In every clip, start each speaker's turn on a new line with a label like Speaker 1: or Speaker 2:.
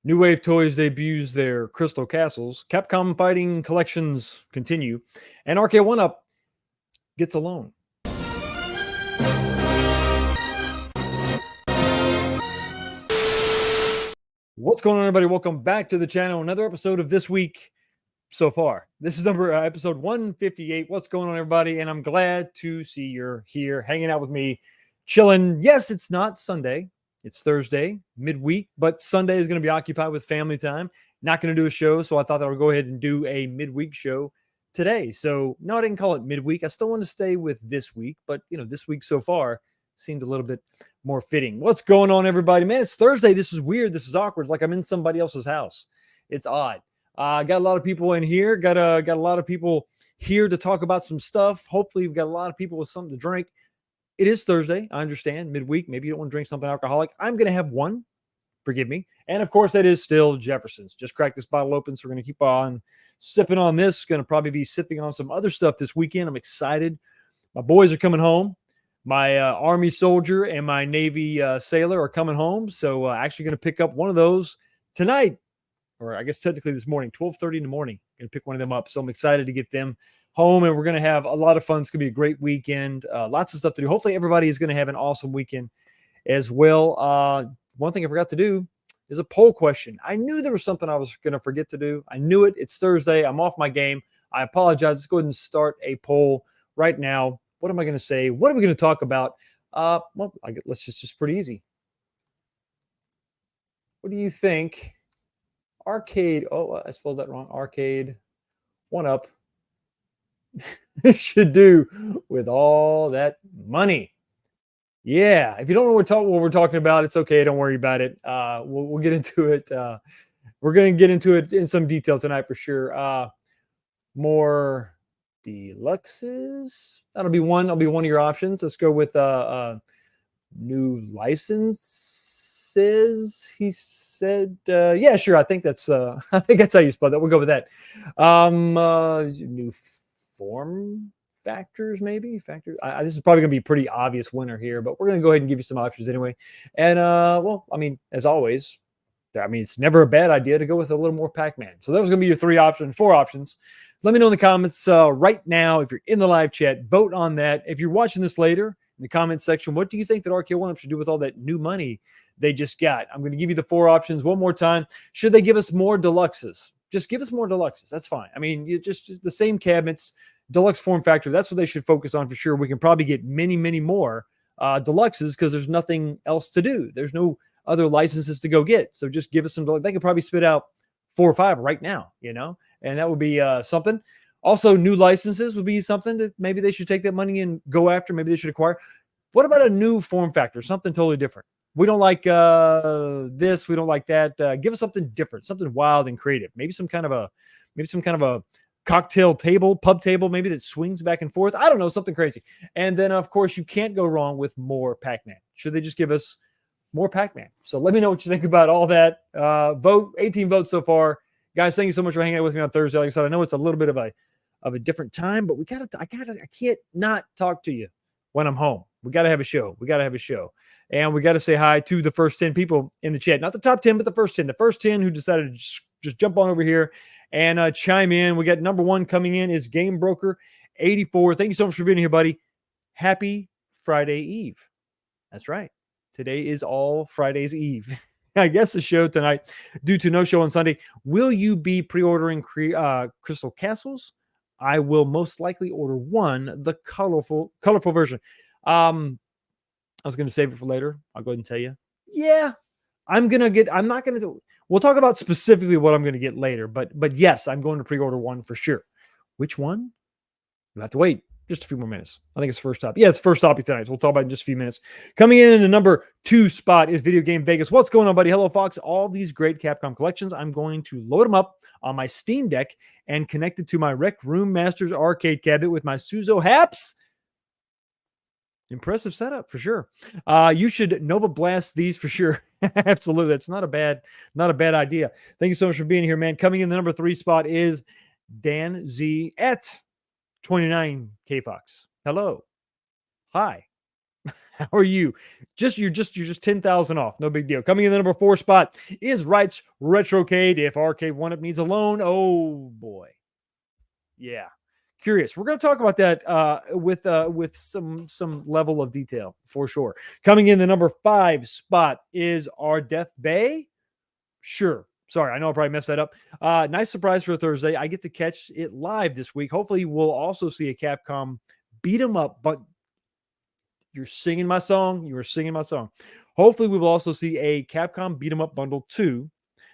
Speaker 1: New Wave Toys debuts their Crystal Castles. Capcom Fighting Collections continue. And Arcade1up gets a loan. What's going on, everybody? Welcome back to the channel. Another episode of This Week so far. This is episode 158. What's going on, everybody? And I'm glad to see you're here hanging out with me, chilling. Yes, it's not Sunday. It's Thursday, midweek, but Sunday is going to be occupied with family time. Not going to do a show, so I thought I would go ahead and do a midweek show today. So, no, I didn't call it midweek. I still want to stay with this week, but, this week so far seemed a little bit more fitting. What's going on, everybody? Man, it's Thursday. This is weird. This is awkward. It's like I'm in somebody else's house. It's odd. Got a lot of people in here. Got a lot of people here to talk about some stuff. Hopefully, we've got a lot of people with something to drink. It is Thursday. I understand. Midweek. Maybe you don't want to drink something alcoholic. I'm going to have one. Forgive me. And, of course, that is still Jefferson's. Just cracked this bottle open, so we're going to keep on sipping on this. Going to probably be sipping on some other stuff this weekend. I'm excited. My boys are coming home. My Army soldier and my Navy sailor are coming home. So actually going to pick up one of those tonight, or I guess technically this morning, 12:30 in the morning. Going to pick one of them up. So I'm excited to get them home, and we're going to have a lot of fun. It's going to be a great weekend. Lots of stuff to do. Hopefully everybody is going to have an awesome weekend as well. One thing I forgot to do is a poll question. I knew there was something I was going to forget to do. I knew it. It's Thursday. I'm off my game. I apologize. Let's go ahead and start a poll right now. What am I going to say? What are we going to talk about? Well, let's just pretty easy. What do you think Arcade, I spelled that wrong, Arcade1up should do with all that money? Yeah, if you don't know what we're talking about, it's okay. Don't worry about it. We'll get into it. We're going to get into it in some detail tonight for sure. More deluxes. That'll be one of your options. Let's go with new licenses. He said, yeah, sure. I think that's how you spell that. We'll go with that. New form factors, maybe factors. This is probably gonna be a pretty obvious winner here, but we're gonna go ahead and give you some options anyway. And well, I mean, as always, it's never a bad idea to go with a little more Pac-Man. So those are gonna be your four options. Let me know in the comments right now if you're in the live chat. Vote on that. If you're watching this later in the comment section, what do you think that Arcade1up should do with all that new money they just got? I'm going to give you the four options one more time. Should they give us more deluxes? Just give us more deluxes. That's fine. I mean, you just the same cabinets, deluxe form factor. That's what they should focus on for sure. We can probably get many, many more deluxes because there's nothing else to do. There's no other licenses to go get. So just give us some. They could probably spit out 4 or 5 right now, and that would be something. Also, new licenses would be something that maybe they should take that money and go after. Maybe they should acquire. What about a new form factor, something totally different? We don't like this. We don't like that. Give us something different, something wild and creative. Maybe some kind of a cocktail table, pub table, maybe that swings back and forth. I don't know, something crazy. And then, of course, you can't go wrong with more Pac-Man. Should they just give us more Pac-Man? So let me know what you think about all that. Vote. 18 votes so far. Guys, thank you so much for hanging out with me on Thursday. Like I said, I know it's a little bit of a different time, but I can't not talk to you when I'm home. We got to have a show. And we got to say hi to the first 10 people in the chat. Not the top 10, but the first 10. The first 10 who decided to just jump on over here and chime in. We got number 1 coming in is Game Broker 84. Thank you so much for being here, buddy. Happy Friday Eve. That's right. Today is all Friday's Eve. I guess the show tonight, due to no show on Sunday. Will you be pre-ordering Crystal Castles? I will most likely order one, the colorful version. I was going to save it for later. I'll go ahead and tell you. Yeah, we'll talk about specifically what I'm going to get later, but yes, I'm going to pre-order one for sure. Which one? You'll have to wait just a few more minutes. I think it's first topic. Yeah, it's first topic tonight. So we'll talk about it in just a few minutes. Coming in the number 2 spot is Video Game Vegas. What's going on, buddy? Hello, Fox. All these great Capcom collections. I'm going to load them up on my Steam Deck and connect it to my Rec Room Masters arcade cabinet with my Suzo Haps. Impressive setup for sure. You should Nova Blast these for sure. Absolutely. That's not a bad idea. Thank you so much for being here, man. Coming in the number 3 spot is Dan Z at 29K Fox. Hello. Hi. How are you? You're just 10,000 off. No big deal. Coming in the number 4 spot is Wright's Retrocade. If Arcade1up needs a loan, oh boy. Yeah. Curious. We're going to talk about that with some level of detail for sure. Coming in the number 5 spot is Our Death Bay. Sure. Sorry, I know I probably messed that up. Nice surprise for Thursday. I get to catch it live this week. Hopefully, we'll also see a Capcom beat 'em up. But you're singing my song. You are singing my song. Hopefully, we will also see a Capcom beat 'em up bundle 2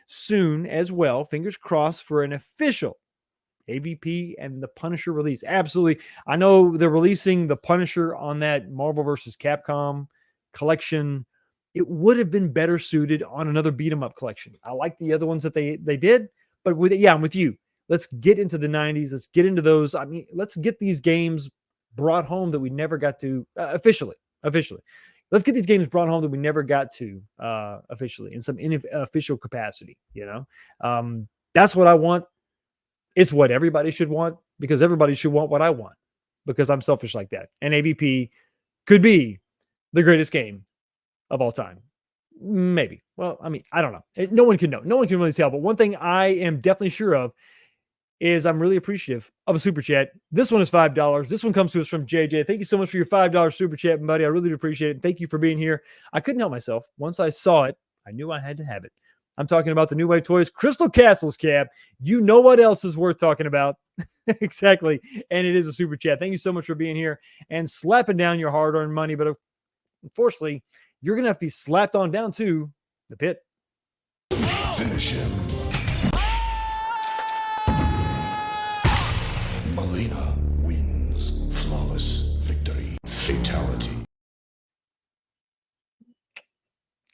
Speaker 1: soon as well. Fingers crossed for an official AVP and the Punisher release. Absolutely. I know they're releasing the Punisher on that Marvel vs. Capcom collection. It would have been better suited on another beat 'em up collection. I like the other ones that they did, but I'm with you. Let's get into the 90s. Let's get into those. I mean, let's get these games brought home that we never got to officially. Let's get these games brought home that we never got to officially in some official capacity, that's what I want. It's what everybody should want, because everybody should want what I want, because I'm selfish like that. And AVP could be the greatest game of all time. Maybe. Well, I mean, I don't know. No one can know. No one can really tell. But one thing I am definitely sure of is I'm really appreciative of a super chat. This one is $5. This one comes to us from JJ. Thank you so much for your $5 super chat, buddy. I really do appreciate it. Thank you for being here. I couldn't help myself. Once I saw it, I knew I had to have it. I'm talking about the New Wave Toys Crystal Castles cap. You know what else is worth talking about? Exactly. And it is a super chat. Thank you so much for being here and slapping down your hard-earned money. But unfortunately, you're going to have to be slapped on down to the pit.
Speaker 2: Finish him. Melina wins. Flawless victory. Fatality.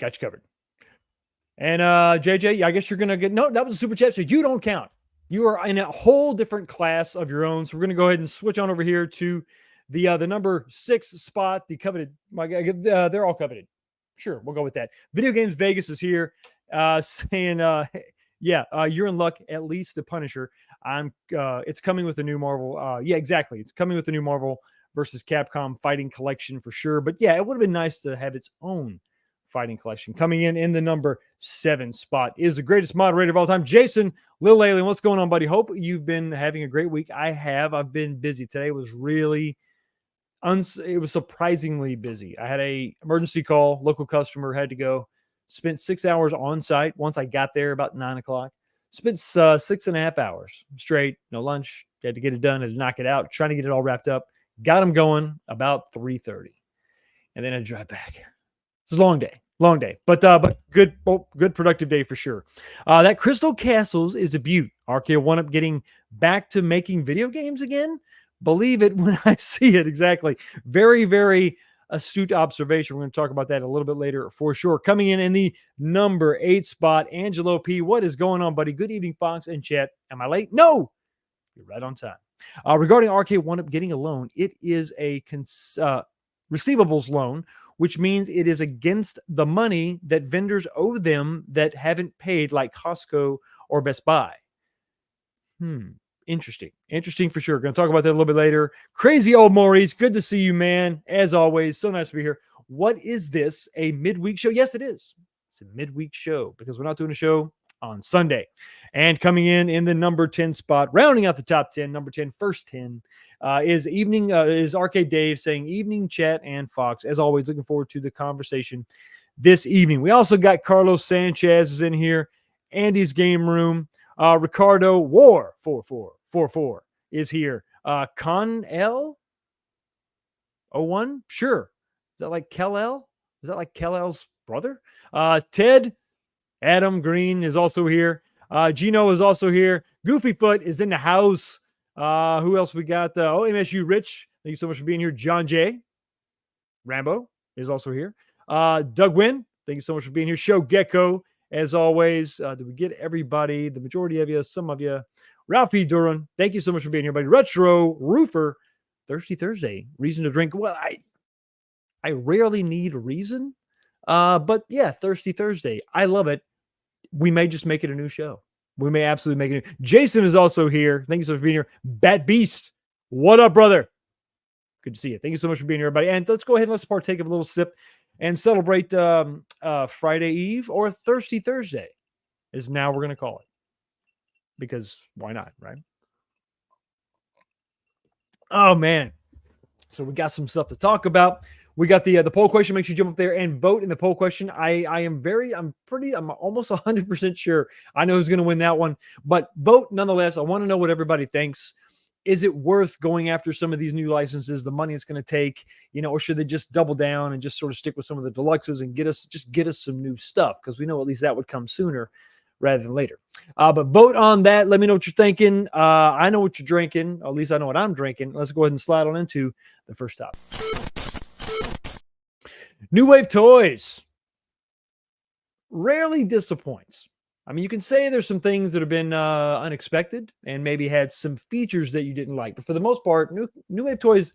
Speaker 1: Got you covered. And JJ, I guess you're going to get... No, that was a super chat, so you don't count. You are in a whole different class of your own. So we're going to go ahead and switch on over here to the number 6 spot, the coveted. They're all coveted. Sure, we'll go with that. Video Games Vegas is here saying, you're in luck. At least the Punisher. It's coming with the new Marvel. Yeah, exactly. It's coming with the new Marvel versus Capcom Fighting Collection for sure. But yeah, it would have been nice to have its own Fighting Collection. Coming in the number 7 spot is the greatest moderator of all time, Jason Lil Alien. What's going on, buddy? Hope you've been having a great week. I have. I've been busy. Today was really it was surprisingly busy. I had a emergency call, local customer, had to go. Spent 6 hours on site. Once I got there about 9 o'clock, spent 6.5 hours straight, no lunch. Had to get it done, had to knock it out, trying to get it all wrapped up. Got them going about 3:30, and then I drive back. It's a long day, but good productive day for sure. That Crystal Castles is a beaut. Arcade1up getting back to making video games again. Believe it when I see it. Exactly. Very, very astute observation. We're going to talk about that a little bit later for sure. Coming in the number 8 spot, Angelo P. What is going on, buddy? Good evening, Fox and chat. Am I late? No, you're right on time. Regarding Arcade1up getting a loan, it is a receivables loan, which means it is against the money that vendors owe them that haven't paid, like Costco or Best Buy. Interesting for sure. Going to talk about that a little bit later. Crazy old Maurice, good to see you, man. As always, so nice to be here. What is this, a midweek show? Yes, it is. It's a midweek show because we're not doing a show on Sunday. And coming in the number 10 spot, rounding out the top 10, number 10, first 10, is Arcade Dave saying evening chat and Fox. As always, looking forward to the conversation this evening. We also got Carlos Sanchez is in here. Andy's Game Room. Ricardo War 4444 is here. Con L 01? Sure. Is that like Kel-El? Is that like Kel-El's brother? Ted Adam Green is also here. Gino is also here. Goofyfoot is in the house. Who else we got? MSU Rich. Thank you so much for being here. John J. Rambo is also here. Doug Wynn. Thank you so much for being here. Show Gecko. As always, did we get everybody? The majority of you, some of you. Ralphie Duran, thank you so much for being here, buddy. Retro Roofer, Thirsty Thursday, reason to drink. Well, I rarely need a reason, but yeah, Thirsty Thursday. I love it. We may just make it a new show. We may absolutely make it. Jason is also here. Thank you so much for being here. Bat Beast, what up, brother? Good to see you. Thank you so much for being here, everybody. And let's go ahead and let's partake of a little sip and celebrate Friday Eve, or Thirsty Thursday is now we're going to call it. Because why not, right? Oh, man. So we got some stuff to talk about. We got the poll question. Make sure you jump up there and vote in the poll question. I'm almost 100% sure I know who's going to win that one. But vote nonetheless. I want to know what everybody thinks. Is it worth going after some of these new licenses, the money it's going to take, or should they just double down and just sort of stick with some of the deluxes and get us some new stuff? Because we know at least that would come sooner rather than later. But vote on that. Let me know what you're thinking. I know what you're drinking. Or at least I know what I'm drinking. Let's go ahead and slide on into the first topic. New Wave Toys rarely disappoints. I mean, you can say there's some things that have been unexpected and maybe had some features that you didn't like. But for the most part, New Wave Toys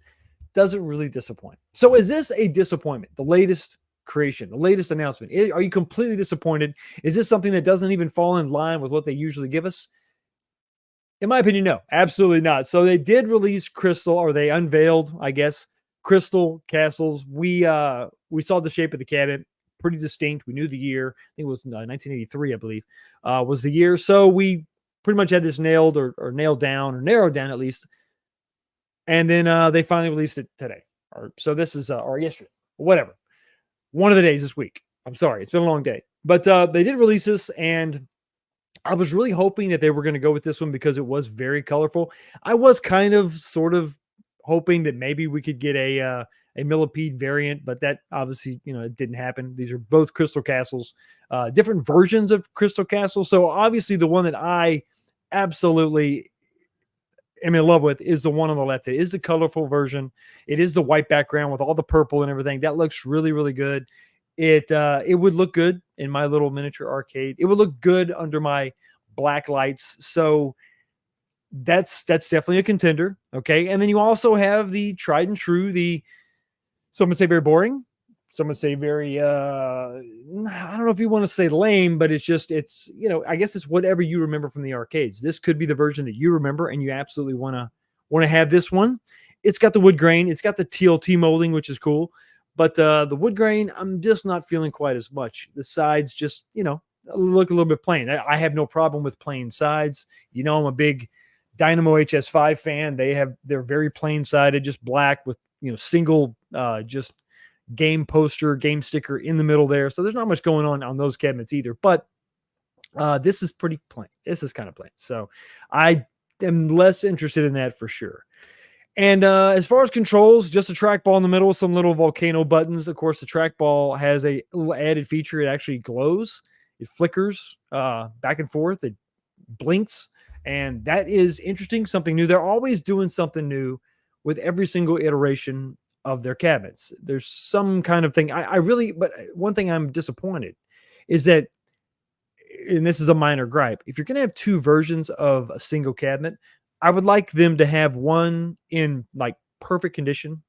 Speaker 1: doesn't really disappoint. So is this a disappointment? The latest creation, the latest announcement. Are you completely disappointed? Is this something that doesn't even fall in line with what they usually give us? In my opinion, no, absolutely not. So they did release Crystal, or they unveiled, I guess, Crystal Castles. We saw the shape of the cabinet, pretty distinct. We knew the year. I think it was 1983, I believe, was the year. So we pretty much had this nailed or nailed down, or narrowed down at least. And then they finally released it today. So this is, or yesterday, whatever. One of the days this week. I'm sorry. It's been a long day. But they did release this, and I was really hoping that they were going to go with this one because it was very colorful. I was kind of sort of hoping that maybe we could get a millipede variant, but that obviously, it didn't happen. These are both Crystal Castles, different versions of Crystal Castles. So obviously the one that I absolutely am in love with is the one on the left. It is the colorful version. It is the white background with all the purple and everything. That looks really, really good. It would look good in my little miniature arcade. It would look good under my black lights. So that's definitely a contender. Okay. And then you also have the tried and true, some would say very boring. Some would say very, I don't know if you want to say lame, but it's I guess it's whatever you remember from the arcades. This could be the version that you remember and you absolutely want to have this one. It's got the wood grain. It's got the TLT molding, which is cool. But the wood grain, I'm just not feeling quite as much. The sides just, look a little bit plain. I have no problem with plain sides. I'm a big Dynamo HS5 fan. They're very plain sided, just black with, single just game poster, game sticker in the middle there. So there's not much going on those cabinets either. But this is pretty plain. This is kind of plain. So I am less interested in that for sure. And as far as controls, just a trackball in the middle, some little volcano buttons. Of course, the trackball has a little added feature. It actually glows. It flickers back and forth. It blinks. And that is interesting, something new. They're always doing something new with every single iteration of their cabinets. There's some kind of thing. But one thing I'm disappointed is that, and this is a minor gripe, if you're going to have two versions of a single cabinet, I would like them to have one in like perfect condition,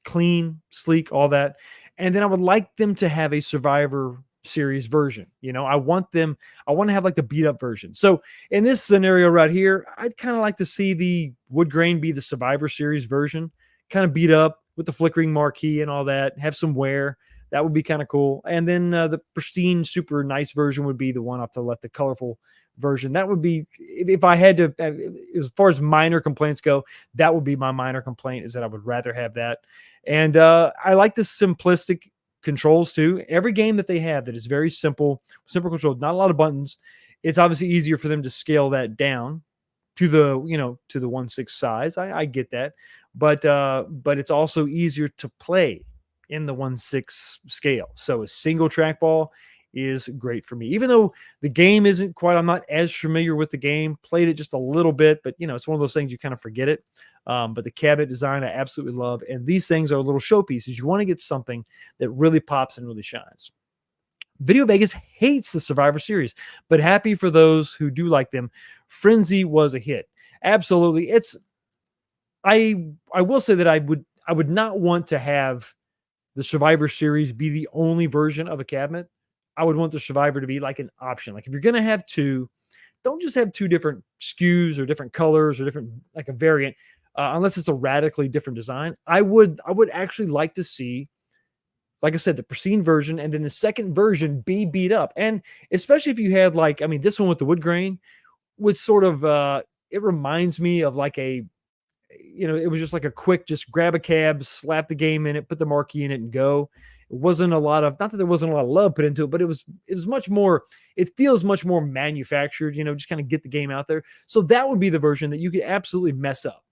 Speaker 1: clean, sleek, all that. And then I would like them to have a Survivor Series version. I want to have like the beat up version. So in this scenario right here, I'd kind of like to see the wood grain be the Survivor Series version, kind of beat up with the flickering marquee and all that, have some wear. That would be kind of cool. And then the pristine, super nice version would be the one off to the left, the colorful version. That would be, if I had to, as far as minor complaints go, that would be my minor complaint, is that I would rather have that. And I like the simplistic controls too. Every game that they have that is very simple control, not a lot of buttons. It's obviously easier for them to scale that down to the 1/6 size. I get that. But it's also easier to play in the 1/6 scale. So a single trackball is great for me. Even though the game isn't quite, I'm not as familiar with the game, played it just a little bit, but it's one of those things you kind of forget it. But the cabinet design I absolutely love. And these things are little showpieces. You want to get something that really pops and really shines. Video Vegas hates the Survivor Series, but happy for those who do like them. Frenzy was a hit. Absolutely. I will say that I would not want to have the Survivor Series be the only version of a cabinet. I would want the Survivor to be like an option. Like if you're going to have two, don't just have two different SKUs or different colors or different, like a variant. unless it's a radically different design. I would actually like to see, like I said, the pristine version, and then the second version be beat up. And especially if you had like, I mean, this one with the wood grain would sort of, it reminds me of like a, it was just like a quick, just grab a cab, slap the game in it, put the marquee in it, and go. It wasn't a lot of, not that there wasn't a lot of love put into it, but it was much more, it feels much more manufactured, just kind of get the game out there. So that would be the version that you could absolutely mess up.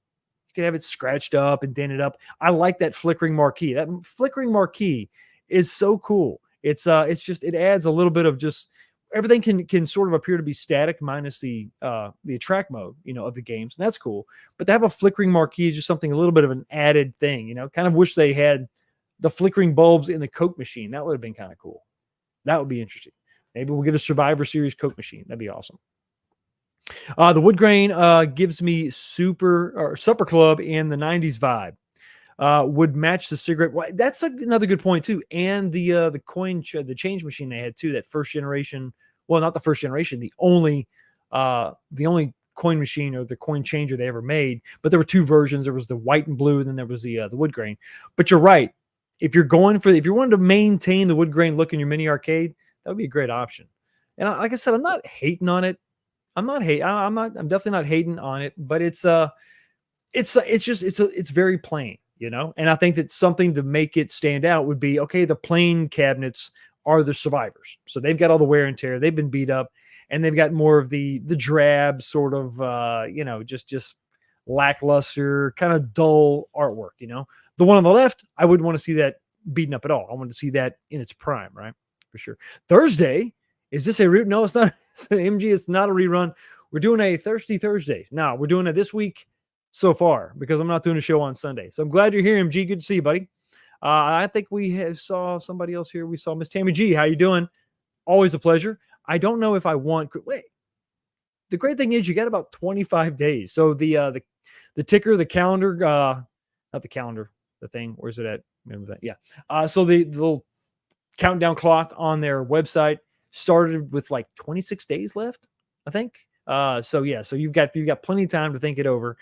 Speaker 1: You could have it scratched up and dented up. I like that flickering marquee. That flickering marquee is so cool. It's just, it adds a little bit of just, everything can sort of appear to be static minus the attract mode, of the games. And that's cool. But to have a flickering marquee is just something, a little bit of an added thing, kind of wish they had the flickering bulbs in the Coke machine. That would have been kind of cool. That would be interesting. Maybe we'll get a Survivor Series Coke machine. That'd be awesome. The wood grain gives me Supper Club in the 90s vibe. Would match the cigarette. Well, that's another good point too. And the the change machine they had too, that first generation. Well, not the first generation, the only coin machine or the coin changer they ever made. But there were two versions. There was the white and blue, and then there was the wood grain. But you're right. If you're wanting to maintain the wood grain look in your mini arcade, that would be a great option. And like I said, I'm not hating on it. I'm definitely not hating on it. But it's very plain. And I think that something to make it stand out would be, okay, the plain cabinets are the survivors. So they've got all the wear and tear. They've been beat up, and they've got more of the drab sort of, just lackluster, kind of dull artwork. The one on the left, I wouldn't want to see that beaten up at all. I want to see that in its prime, right? For sure. Thursday, is this a root? No, it's not. MG, it's not a rerun. We're doing a Thirsty Thursday. No, we're doing it this week so far, because I'm not doing a show on Sunday. So I'm glad you're here, MG. Good to see you, buddy. I think we saw somebody else here. We saw Miss Tammy G. How you doing? Always a pleasure. I don't know if I want. Wait. The great thing is you got about 25 days. So the ticker, the calendar, not the calendar, the thing. Where's it at? Remember that? Yeah. So the little countdown clock on their website started with like 26 days left, I think. So you've got plenty of time to think it over.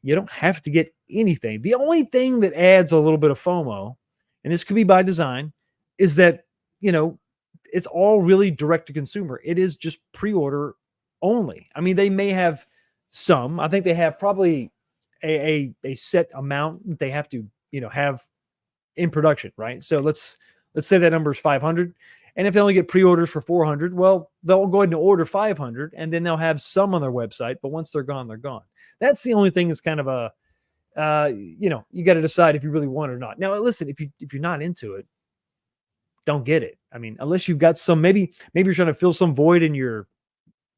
Speaker 1: You don't have to get anything. The only thing that adds a little bit of FOMO, and this could be by design, is that, it's all really direct to consumer. It is just pre-order only. I mean, they may have some. I think they have probably a set amount that they have to, have in production, right? So let's say that number is 500. And if they only get pre-orders for 400, well, they'll go ahead and order 500, and then they'll have some on their website. But once they're gone, they're gone. That's the only thing that's kind of you got to decide if you really want it or not. Now, listen, if you're not into it, don't get it. I mean, unless you've got some, maybe you're trying to fill some void in your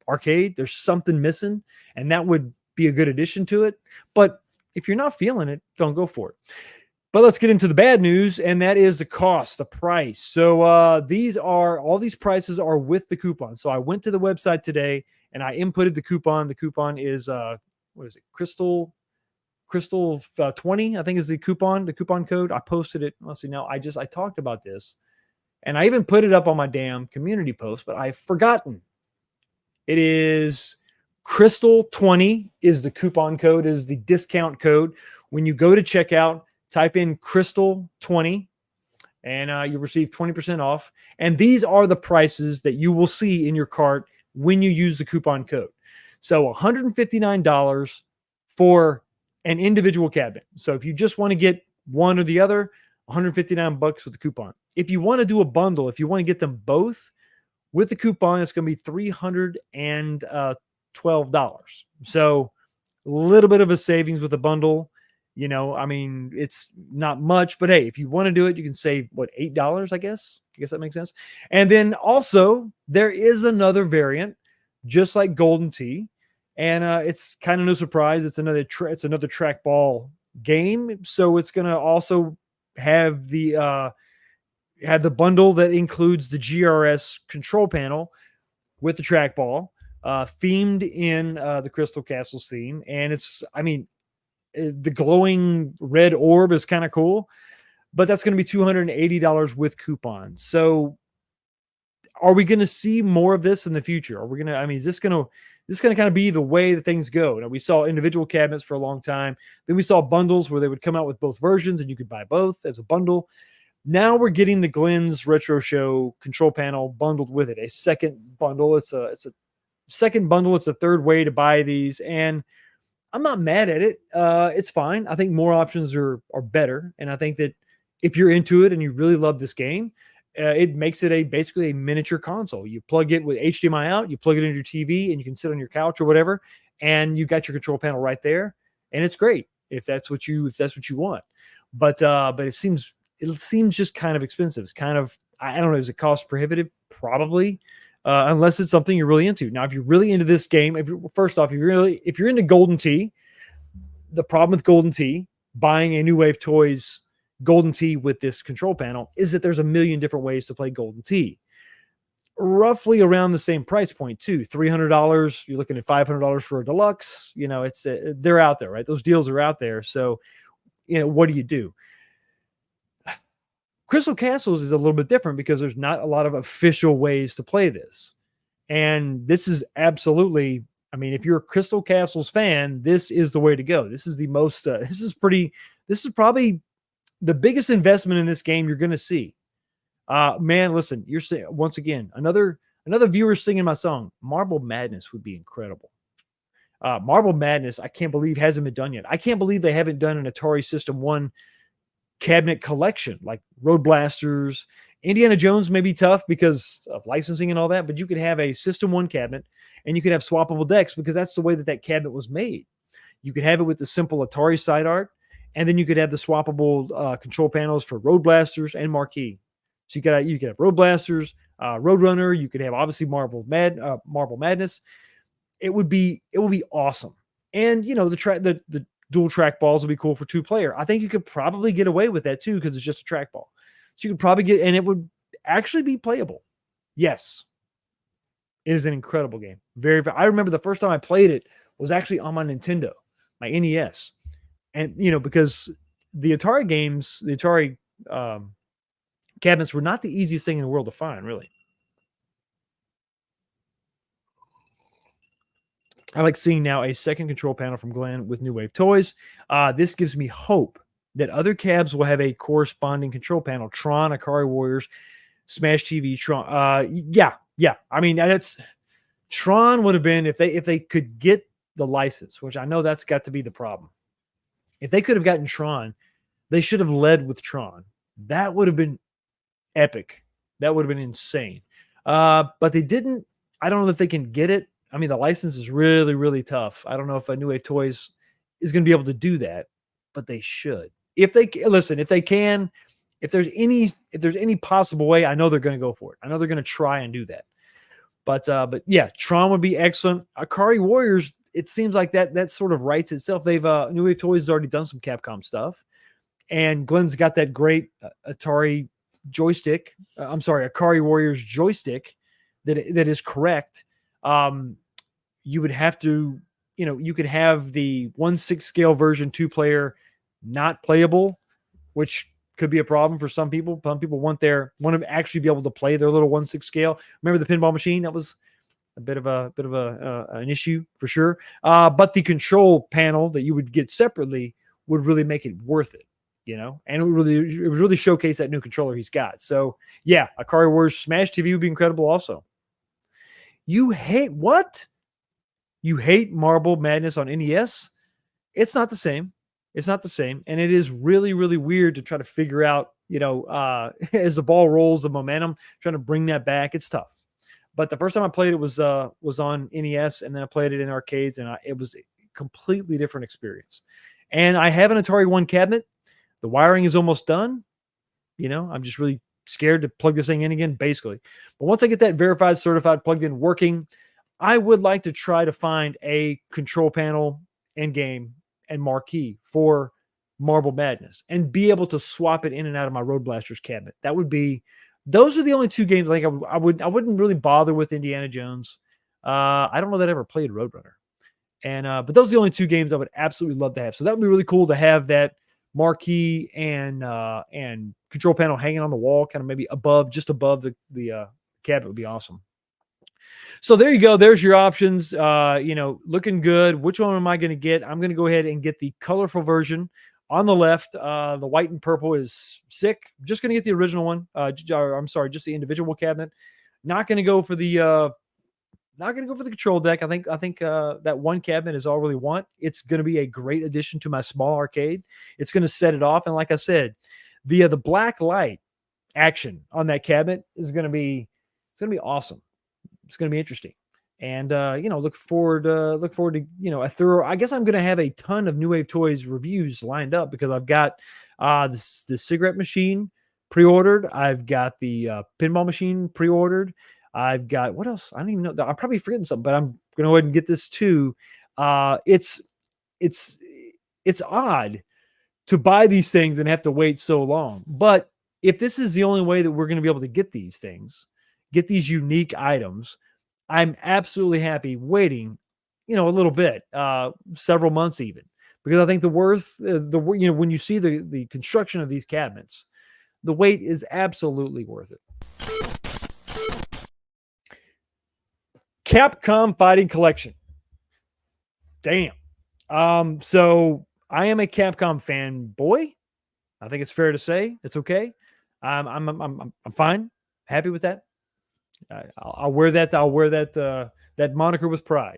Speaker 1: arcade. There's something missing, and that would be a good addition to it. But if you're not feeling it, don't go for it. But let's get into the bad news, and that is the cost, the price. So all these prices are with the coupon. So I went to the website today and I inputted the coupon. The coupon is what is it? Crystal 20, I think is the coupon code. I posted it. Let's see. Now I talked about this, and I even put it up on my damn community post, but I've forgotten. It is Crystal 20 is the coupon code, is the discount code. When you go to checkout, type in Crystal 20 and you'll receive 20% off. And these are the prices that you will see in your cart when you use the coupon code. So $159 for an individual cabinet. So if you just want to get one or the other, $159 with the coupon. If you want to do a bundle, if you want to get them both with the coupon, it's going to be $312. So a little bit of a savings with the bundle. I mean, it's not much, but hey, if you want to do it, you can save $8, I guess. I guess that makes sense. And then also there is another variant, just like Golden Tee, and it's kind of no surprise. It's another trackball game, so it's going to also have the bundle that includes the GRS control panel with the trackball, themed in the Crystal Castles theme, and the glowing red orb is kind of cool, but that's going to be $280 with coupons. So are we going to see more of this in the future? Are we going to, is this going to this is going to kind of be the way that things go. Now, we saw individual cabinets for a long time. Then we saw bundles where they would come out with both versions and you could buy both as a bundle. Now we're getting the Glenn's Retro Show control panel bundled with it. A second bundle. It's a second bundle. It's a third way to buy these. And I'm not mad at it. It's fine. I think more options are better. And I think that if you're into it and you really love this game, it makes it basically a miniature console. You plug it with HDMI out, you plug it into your TV, and you can sit on your couch or whatever, and you got your control panel right there, and it's great if that's what you want. But it seems just kind of expensive. It's kind of, I don't know, is it cost prohibitive? Probably, unless it's something you're really into. Now, if you're really into this game, if you're into Golden Tee, the problem with Golden Tee, buying a New Wave Toys Golden Tee with this control panel, is that there's a million different ways to play Golden Tee. Roughly around the same price point too. $300. You're looking at $500 for a deluxe. You know, it's they're out there, right? Those deals are out there. So, you know, what do? Crystal Castles is a little bit different because there's not a lot of official ways to play this. And this is absolutely, I mean, if you're a Crystal Castles fan, this is the way to go. This is the most, this is probably the biggest investment in this game you're going to see. Man, listen, you're saying, once again, another viewer singing my song. Marble Madness would be incredible. Marble Madness, I can't believe hasn't been done yet. I can't believe they haven't done an Atari System 1 cabinet collection like Road Blasters. Indiana Jones may be tough because of licensing and all that, but you could have a System 1 cabinet and you could have swappable decks because that's the way that cabinet was made. You could have it with the simple Atari side art, and then you could have the swappable control panels for Road Blasters and Marquee. So you could have Road Blasters, Roadrunner. You could have obviously Marble Madness. It would be awesome. And you know the dual track balls would be cool for 2-player. I think you could probably get away with that too because it's just a trackball. So you could probably and it would actually be playable. Yes, it is an incredible game. I remember the first time I played it was actually on my Nintendo, my NES. And, you know, because the Atari games, the Atari cabinets were not the easiest thing in the world to find, really. I like seeing now a second control panel from Glenn with New Wave Toys. This gives me hope that other cabs will have a corresponding control panel. Tron, Akari Warriors, Smash TV, Tron. Yeah. I mean, Tron would have been, if they could get the license, which I know that's got to be the problem. If they could have gotten Tron, they should have led with Tron. That would have been epic. That would have been insane. But they didn't. I don't know if they can get it. I mean, the license is really, really tough. I don't know if New Wave Toys is going to be able to do that, but they should. If they can, if there's any possible way, I know they're going to go for it. I know they're going to try and do that. But yeah, Tron would be excellent. Akari Warriors, it seems like that sort of writes itself. They've New Wave Toys has already done some Capcom stuff, and Glenn's got that great Atari joystick. Akari Warriors joystick that is correct. You would have to, you know, you could have the 1/6 scale version 2-player not playable, which could be a problem for some people. Some people want to actually be able to play their little 1/6 scale. Remember the pinball machine? That was a bit of an issue for sure. But the control panel that you would get separately would really make it worth it, you know, and it would really showcase that new controller he's got. So yeah, Akari Warriors Smash TV would be incredible also. You hate what? You hate Marble Madness on NES? It's not the same. It's not the same. And it is really, really weird to try to figure out, you know, as the ball rolls, the momentum, trying to bring that back. It's tough. But the first time I played it was on NES, and then I played it in arcades, and it was a completely different experience. And I have an Atari 1 cabinet. The wiring is almost done. You know, I'm just really scared to plug this thing in again, basically. But once I get that verified, certified, plugged in, working, I would like to try to find a control panel and game and marquee for Marble Madness and be able to swap it in and out of my Road Blasters cabinet. Those are the only two games I think I wouldn't really bother with Indiana Jones. I don't know that I ever played Roadrunner. But those are the only two games I would absolutely love to have. So that would be really cool to have that marquee and control panel hanging on the wall, kind of maybe just above the cabinet would be awesome. So there you go. There's your options. Looking good. Which one am I going to get? I'm going to go ahead and get the colorful version on the left. The white and purple is sick. Just going to get the original one. I'm sorry, just the individual cabinet. Not going to go for the control deck. I think that one cabinet is all I really want. It's going to be a great addition to my small arcade. It's going to set it off. And like I said, the black light action on that cabinet is going to be awesome. It's going to be interesting. And look forward to a thorough. I guess I'm going to have a ton of New Wave Toys reviews lined up because I've got the cigarette machine pre-ordered. I've got the pinball machine pre-ordered. I've got what else? I don't even know. I'm probably forgetting something, but I'm going to go ahead and get this too. It's odd to buy these things and have to wait so long. But if this is the only way that we're going to be able to get these things, get these unique items, I'm absolutely happy waiting, a little bit, several months even, because I think when you see the construction of these cabinets, the wait is absolutely worth it. Capcom Fighting Collection. Damn. So I am a Capcom fanboy. I think it's fair to say it's okay. I'm fine, happy with that. I'll wear that. That moniker with pride.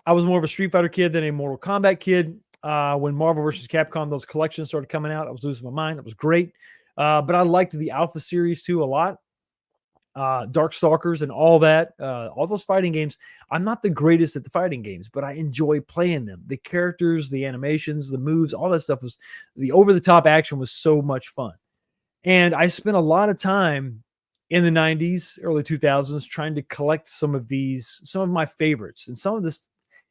Speaker 1: I was more of a Street Fighter kid than a Mortal Kombat kid. When Marvel vs. Capcom, those collections started coming out, I was losing my mind. It was great. But I liked the Alpha series too a lot. Darkstalkers and all that, all those fighting games. I'm not the greatest at the fighting games, but I enjoy playing them. The characters, the animations, the moves, all that stuff the over-the-top action was so much fun. And I spent a lot of time in the 90s, early 2000s, trying to collect some of my favorites. And some of this,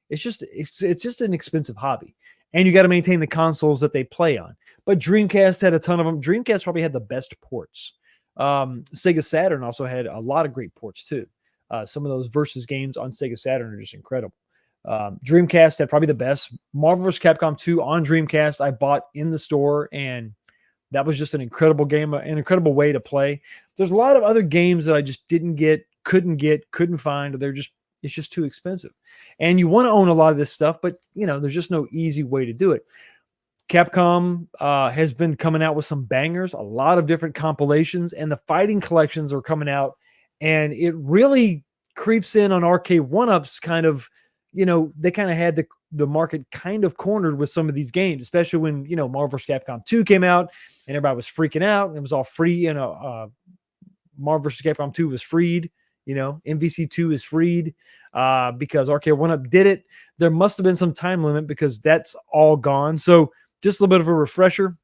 Speaker 1: it's just an expensive hobby. And you got to maintain the consoles that they play on. But Dreamcast had a ton of them. Dreamcast probably had the best ports. Sega Saturn also had a lot of great ports too. Some of those versus games on Sega Saturn are just incredible. Dreamcast had probably the best. Marvel vs. Capcom 2 on Dreamcast I bought in the store, and that was just an incredible game, an incredible way to play. There's a lot of other games that I just couldn't find, or it's just too expensive. And you want to own a lot of this stuff, but there's just no easy way to do it. Capcom has been coming out with some bangers, a lot of different compilations, and the fighting collections are coming out, and it really creeps in on Arcade1up's kind of, they kind of had the market kind of cornered with some of these games, especially when, Marvel vs. Capcom 2 came out and everybody was freaking out. It was all free, Marvel vs. Capcom 2 was freed, MVC2 is freed because Arcade1up did it. There must have been some time limit because that's all gone. So just a little bit of a refresher.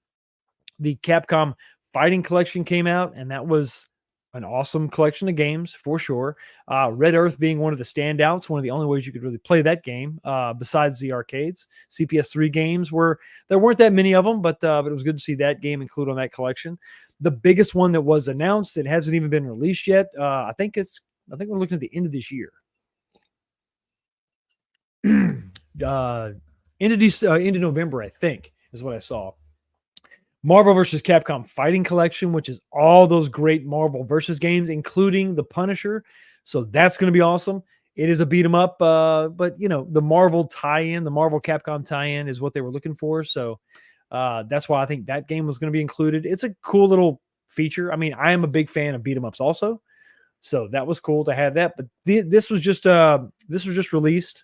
Speaker 1: The Capcom Fighting Collection came out, and that was an awesome collection of games for sure. Red Earth being one of the standouts, one of the only ways you could really play that game besides the arcades. CPS3 games there weren't that many of them, but it was good to see that game included on that collection. The biggest one that was announced, it hasn't even been released yet. I think we're looking at the end of this year. Into November, I think, is what I saw. Marvel vs. Capcom Fighting Collection, which is all those great Marvel versus games, including the Punisher. So that's going to be awesome. It is a beat 'em up, but the Marvel tie-in, the Marvel Capcom tie-in is what they were looking for. So that's why I think that game was going to be included. It's a cool little feature. I mean, I am a big fan of beat 'em ups also, so that was cool to have that. But this was just released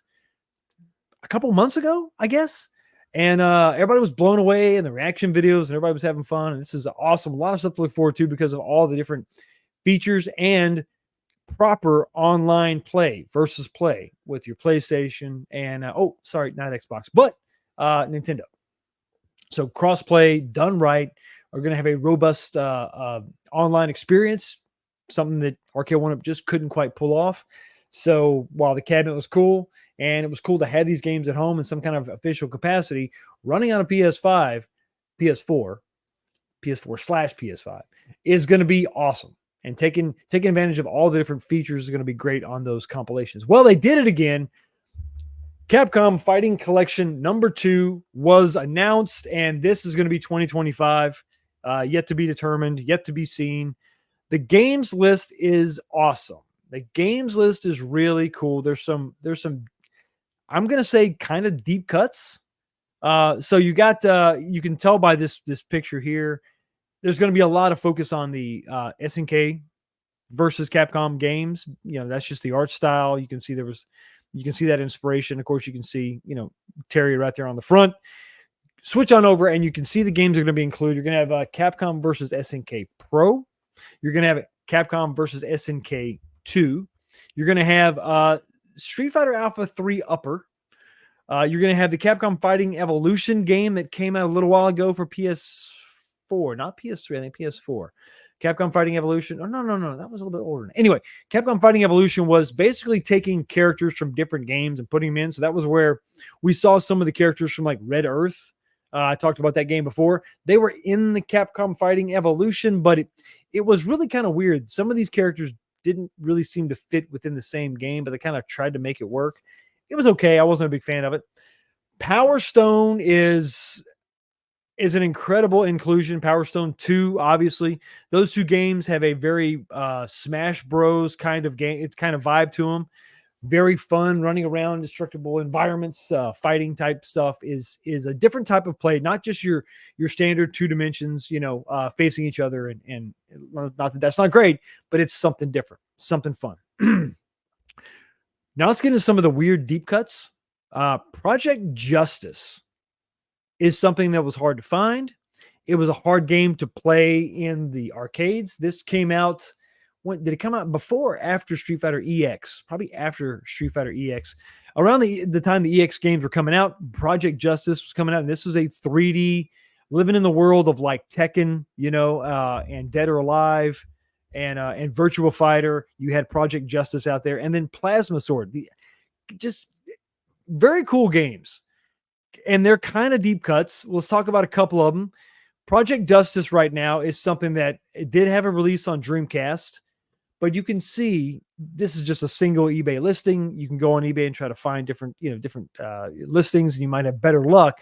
Speaker 1: a couple months ago, I guess. And everybody was blown away in the reaction videos, and everybody was having fun. And this is awesome. A lot of stuff to look forward to because of all the different features and proper online play versus play with your PlayStation and not Xbox, but Nintendo. So crossplay done right are going to have a robust online experience, something that Arcade1up just couldn't quite pull off. So while the cabinet was cool, and it was cool to have these games at home in some kind of official capacity, running on a PS4 / PS5 is going to be awesome. And taking advantage of all the different features is going to be great on those compilations. Well, they did it again. Capcom Fighting Collection #2 was announced, and this is going to be 2025. Yet to be determined, yet to be seen. The games list is awesome. The games list is really cool. There's some I'm gonna say kind of deep cuts. So you got you can tell by this picture here. There's going to be a lot of focus on the SNK versus Capcom games. That's just the art style. You can see that inspiration. Of course, you can see Terry right there on the front. Switch on over, and you can see the games are going to be included. You're going to have Capcom versus SNK Pro. You're going to have Capcom versus SNK 2. You're going to have Street Fighter Alpha 3 Upper. You're going to have the Capcom Fighting Evolution game that came out a little while ago for PS4, not PS3, I think PS4. Capcom Fighting Evolution. Oh, no. That was a little bit older. Anyway, Capcom Fighting Evolution was basically taking characters from different games and putting them in. So that was where we saw some of the characters from like Red Earth. I talked about that game before. They were in the Capcom Fighting Evolution, but it was really kind of weird. Some of these characters didn't really seem to fit within the same game, but they kind of tried to make it work. It was okay. I wasn't a big fan of it. Power Stone is an incredible inclusion. Power Stone 2, obviously. Those two games have a very Smash Bros. Kind of game. It's kind of vibe to them. Very fun, running around, destructible environments, fighting type stuff is a different type of play, not just your standard 2 dimensions, facing each other, and not that that's not great, but it's something different, something fun. Now let's get into some of the weird deep cuts. Project Justice is something that was hard to find. It was a hard game to play in the arcades. This came out. When did it come out? Before or after Street Fighter EX? Probably after Street Fighter EX. Around the time the EX games were coming out, Project Justice was coming out, and this was a 3D living in the world of like Tekken, and Dead or Alive, and Virtua Fighter. You had Project Justice out there, and then Plasma Sword. Just very cool games, and they're kind of deep cuts. Let's talk about a couple of them. Project Justice right now is something that it did have a release on Dreamcast. But you can see this is just a single eBay listing. You can go on eBay and try to find different listings, and you might have better luck.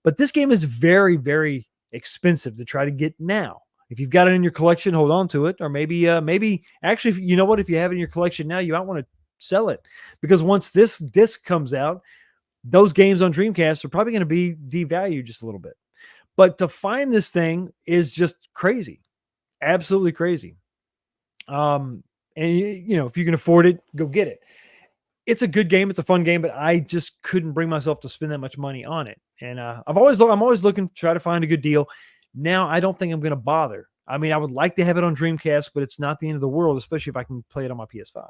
Speaker 1: But this game is very, very expensive to try to get now. If you've got it in your collection, hold on to it. Or maybe actually, you know what? If you have it in your collection now, you might want to sell it. Because once this disc comes out, those games on Dreamcast are probably going to be devalued just a little bit. But to find this thing is just crazy. Absolutely crazy. And if you can afford it, go get it. It's a good game. It's a fun game, but I just couldn't bring myself to spend that much money on it. And I'm always looking to try to find a good deal. Now I don't think I'm going to bother. I mean, I would like to have it on Dreamcast, but it's not the end of the world, especially if I can play it on my PS5.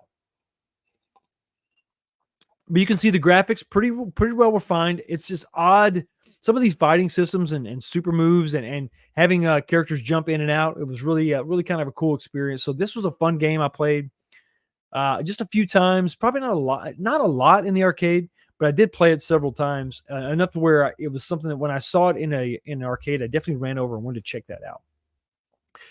Speaker 1: But you can see the graphics pretty well refined. It's just odd. Some of these fighting systems and super moves and having characters jump in and out, it was really kind of a cool experience. So this was a fun game I played just a few times. Probably not a lot in the arcade, but I did play it several times, enough to where it was something that when I saw it in an arcade, I definitely ran over and wanted to check that out.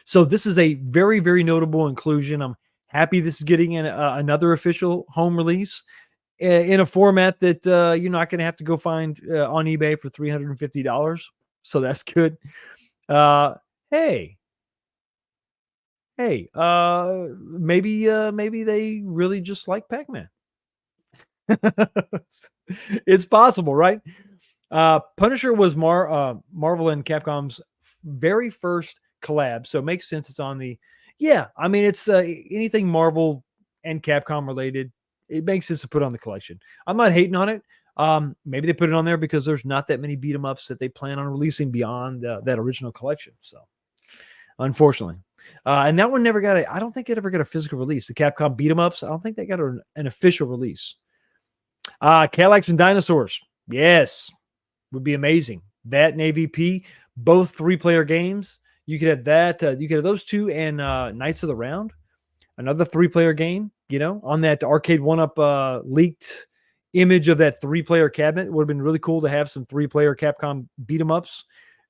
Speaker 1: So this is a very, very notable inclusion. I'm happy this is getting another official home release in a format that you're not going to have to go find on eBay for $350. So that's good. Maybe they really just like Pac-Man. It's possible, right? Punisher was Marvel and Capcom's very first collab, so it makes sense. It's on the it's anything Marvel and Capcom related. It makes sense to put on the collection. I'm not hating on it. Maybe they put it on there because there's not that many beat 'em ups that they plan on releasing beyond that original collection. So, unfortunately, and that one never got I don't think it ever got a physical release. The Capcom beat 'em ups, I don't think they got an official release. Cadillacs and Dinosaurs, yes, would be amazing. That and AVP, both 3-player games. You could have that. You could have those two and Knights of the Round, another 3-player game. On that Arcade1up leaked image of that 3-player cabinet, it would have been really cool to have some 3-player Capcom beat 'em ups.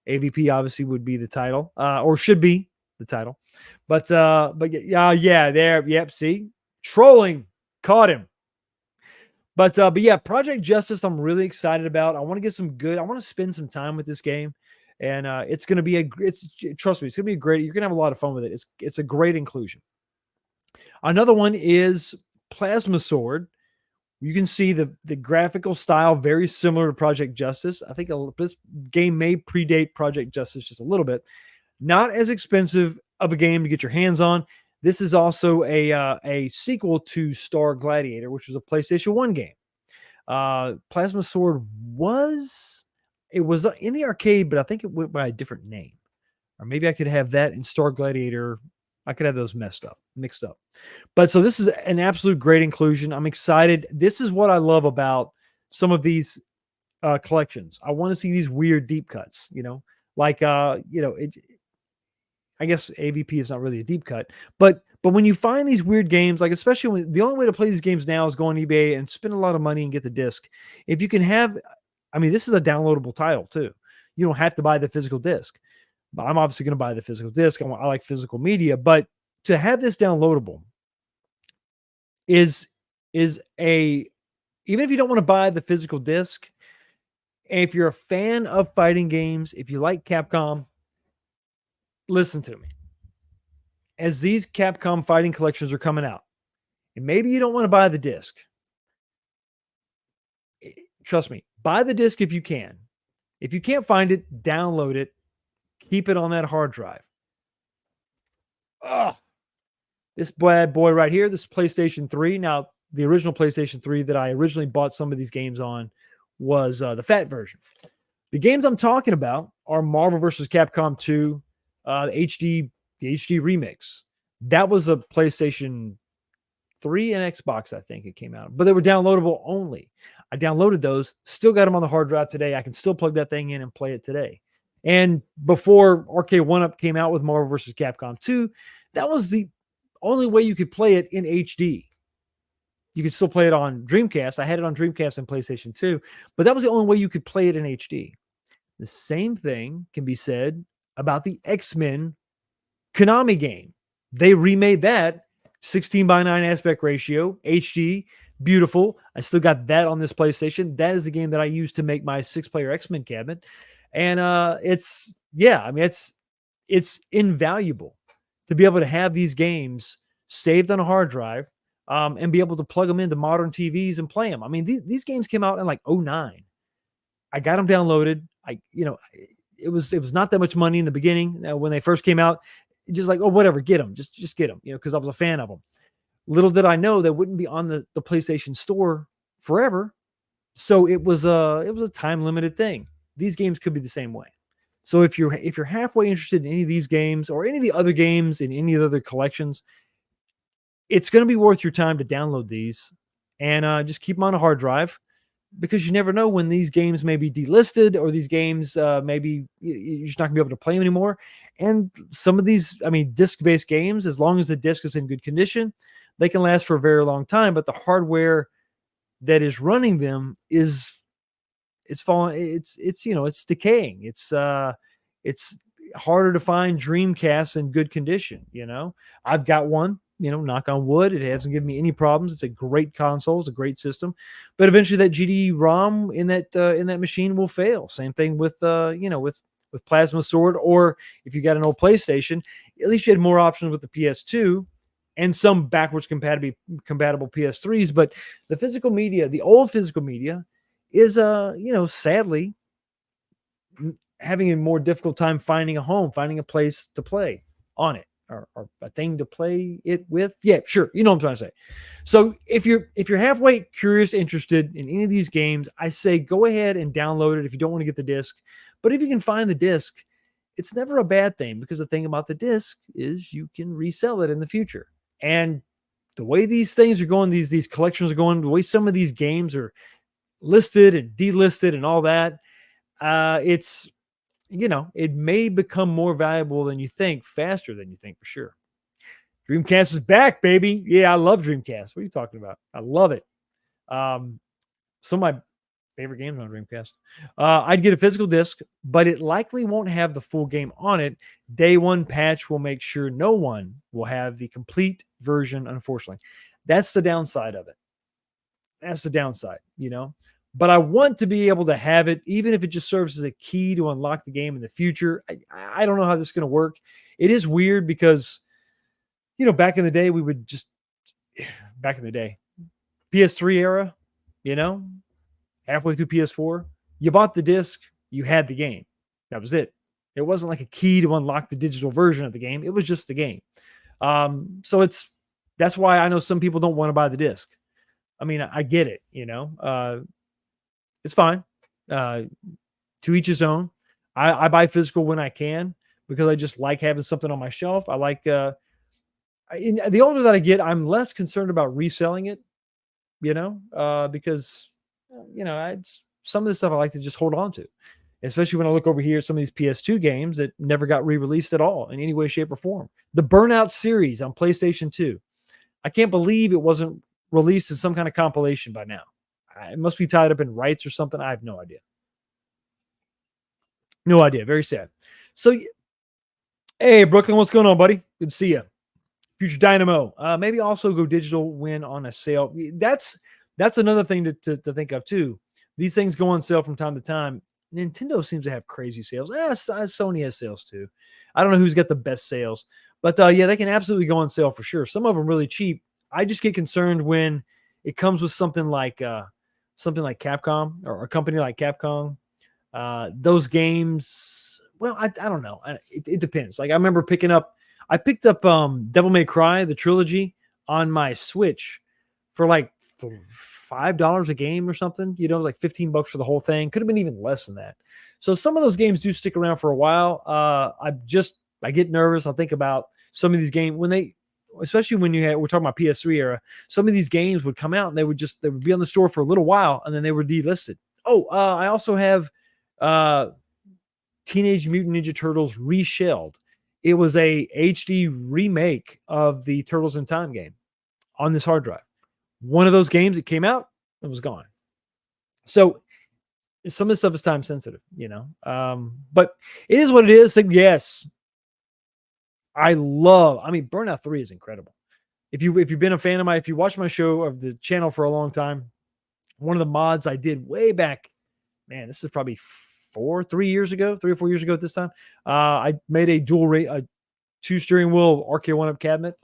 Speaker 1: AVP obviously would be the title, or should be the title. But there, yep. See, trolling caught him. But yeah, Project Justice, I'm really excited about. I want to get I want to spend some time with this game. And it's going to be trust me, it's going to be great. You're going to have a lot of fun with it. It's a great inclusion. Another one is Plasma Sword. You can see the graphical style very similar to Project Justice. I think this game may predate Project Justice just a little bit. Not as expensive of a game to get your hands on. This is also a sequel to Star Gladiator, which was a PlayStation 1 game. Plasma Sword was in the arcade, but I think it went by a different name. Or maybe I could have that in Star Gladiator. I could have those mixed up. But so this is an absolute great inclusion. I'm excited. This is what I love about some of these collections. I want to see these weird deep cuts, like I guess AVP is not really a deep cut, but when you find these weird games, like especially when the only way to play these games now is go on eBay and spend a lot of money and get the disc. If you can have, this is a downloadable title too. You don't have to buy the physical disc. I'm obviously going to buy the physical disc. I like physical media, but to have this downloadable is even if you don't want to buy the physical disc, if you're a fan of fighting games, if you like Capcom, listen to me. As these Capcom fighting collections are coming out, and maybe you don't want to buy the disc, trust me, buy the disc if you can. If you can't find it, download it. Keep it on that hard drive. This bad boy right here, this is PlayStation 3. Now, the original PlayStation 3 that I originally bought some of these games on was the fat version. The games I'm talking about are Marvel vs. Capcom 2, the HD remix. That was a PlayStation 3 and Xbox, I think it came out. But they were downloadable only. I downloaded those, still got them on the hard drive today. I can still plug that thing in and play it today. And before A1Up came out with Marvel vs. Capcom 2, that was the only way you could play it in HD. You could still play it on Dreamcast. I had it on Dreamcast and PlayStation 2, but that was the only way you could play it in HD. The same thing can be said about the X-Men Konami game. They remade that 16:9 aspect ratio, HD, beautiful. I still got that on this PlayStation. That is the game that I use to make my 6-player X-Men cabinet. And it's invaluable to be able to have these games saved on a hard drive and be able to plug them into modern TVs and play them. These games came out in like 2009. I got them downloaded. It was not that much money in the beginning when they first came out. Just like, oh, whatever, get them, just get them, because I was a fan of them. Little did I know that wouldn't be on the PlayStation Store forever. So it was a time limited thing. These games could be the same way. So if you're halfway interested in any of these games or any of the other games in any of the other collections, it's going to be worth your time to download these and just keep them on a hard drive, because you never know when these games may be delisted or these games maybe you're just not going to be able to play them anymore. And some of these, disc-based games, as long as the disc is in good condition, they can last for a very long time. But the hardware that is running them it's falling. It's decaying. It's harder to find Dreamcasts in good condition. I've got one. Knock on wood, it hasn't given me any problems. It's a great console. It's a great system, but eventually that GD-ROM in that machine will fail. Same thing with Plasma Sword, or if you got an old PlayStation, at least you had more options with the PS2 and some backwards compatible PS3s. But the physical media, the old physical media, is sadly having a more difficult time finding a home, finding a place to play on it. Or a thing to play it with. Yeah, sure. You know what I'm trying to say. So if you're halfway curious, interested in any of these games, I say go ahead and download it if you don't want to get the disc. But if you can find the disc, it's never a bad thing, because the thing about the disc is you can resell it in the future. And the way these things are going, these collections are going, the way some of these games are listed and delisted and all that, it may become more valuable than you think, faster than you think, for sure. Dreamcast is back, baby. Yeah, I love Dreamcast. What are you talking about? I love it. Some of my favorite games on Dreamcast. I'd get a physical disc, but it likely won't have the full game on it. Day one patch will make sure no one will have the complete version, unfortunately. That's the downside of it. That's the downside, but I want to be able to have it, even if it just serves as a key to unlock the game in the future. I don't know how this is going to work. It is weird because, back in the day, back in the day, PS3 era, halfway through PS4, you bought the disc, you had the game. That was it. It wasn't like a key to unlock the digital version of the game. It was just the game. So that's why I know some people don't want to buy the disc. I mean, I get it, it's fine. To each his own. I buy physical when I can because I just like having something on my shelf. I like, the older that I get, I'm less concerned about reselling it, because, some of the stuff I like to just hold on to, especially when I look over here at some of these PS2 games that never got re-released at all in any way, shape, or form. The Burnout series on PlayStation 2. I can't believe it wasn't released in some kind of compilation by now. It must be tied up in rights or something. I have no idea. No idea. Very sad. So, hey, Brooklyn, what's going on, buddy? Good to see you. Future Dynamo. Maybe also go digital when on a sale. That's another thing to think of too. These things go on sale from time to time. Nintendo seems to have crazy sales. Sony has sales too. I don't know who's got the best sales, but yeah, they can absolutely go on sale for sure. Some of them really cheap. I just get concerned when it comes with something like Capcom or a company like Capcom. Those games, well, I don't know. It depends. Like I remember I picked up Devil May Cry, the trilogy, on my Switch for like $5 a game or something. It was like $15 for the whole thing. Could have been even less than that. So some of those games do stick around for a while. I get nervous. I think about some of these games especially when we're talking about PS3 era. Some of these games would come out and they would be on the store for a little while and then they were delisted. Oh, I also have Teenage Mutant Ninja Turtles Reshelled. It was a HD remake of the Turtles in Time game on this hard drive. One of those games, it came out, it was gone. So some of this stuff is time sensitive, but it is what it is. So yes, Burnout 3 is incredible. If you've been a fan of if you watch my show of the channel for a long time, one of the mods I did way back, man, this is probably 3 or 4 years ago at this time. I made a two steering wheel A1Up cabinet,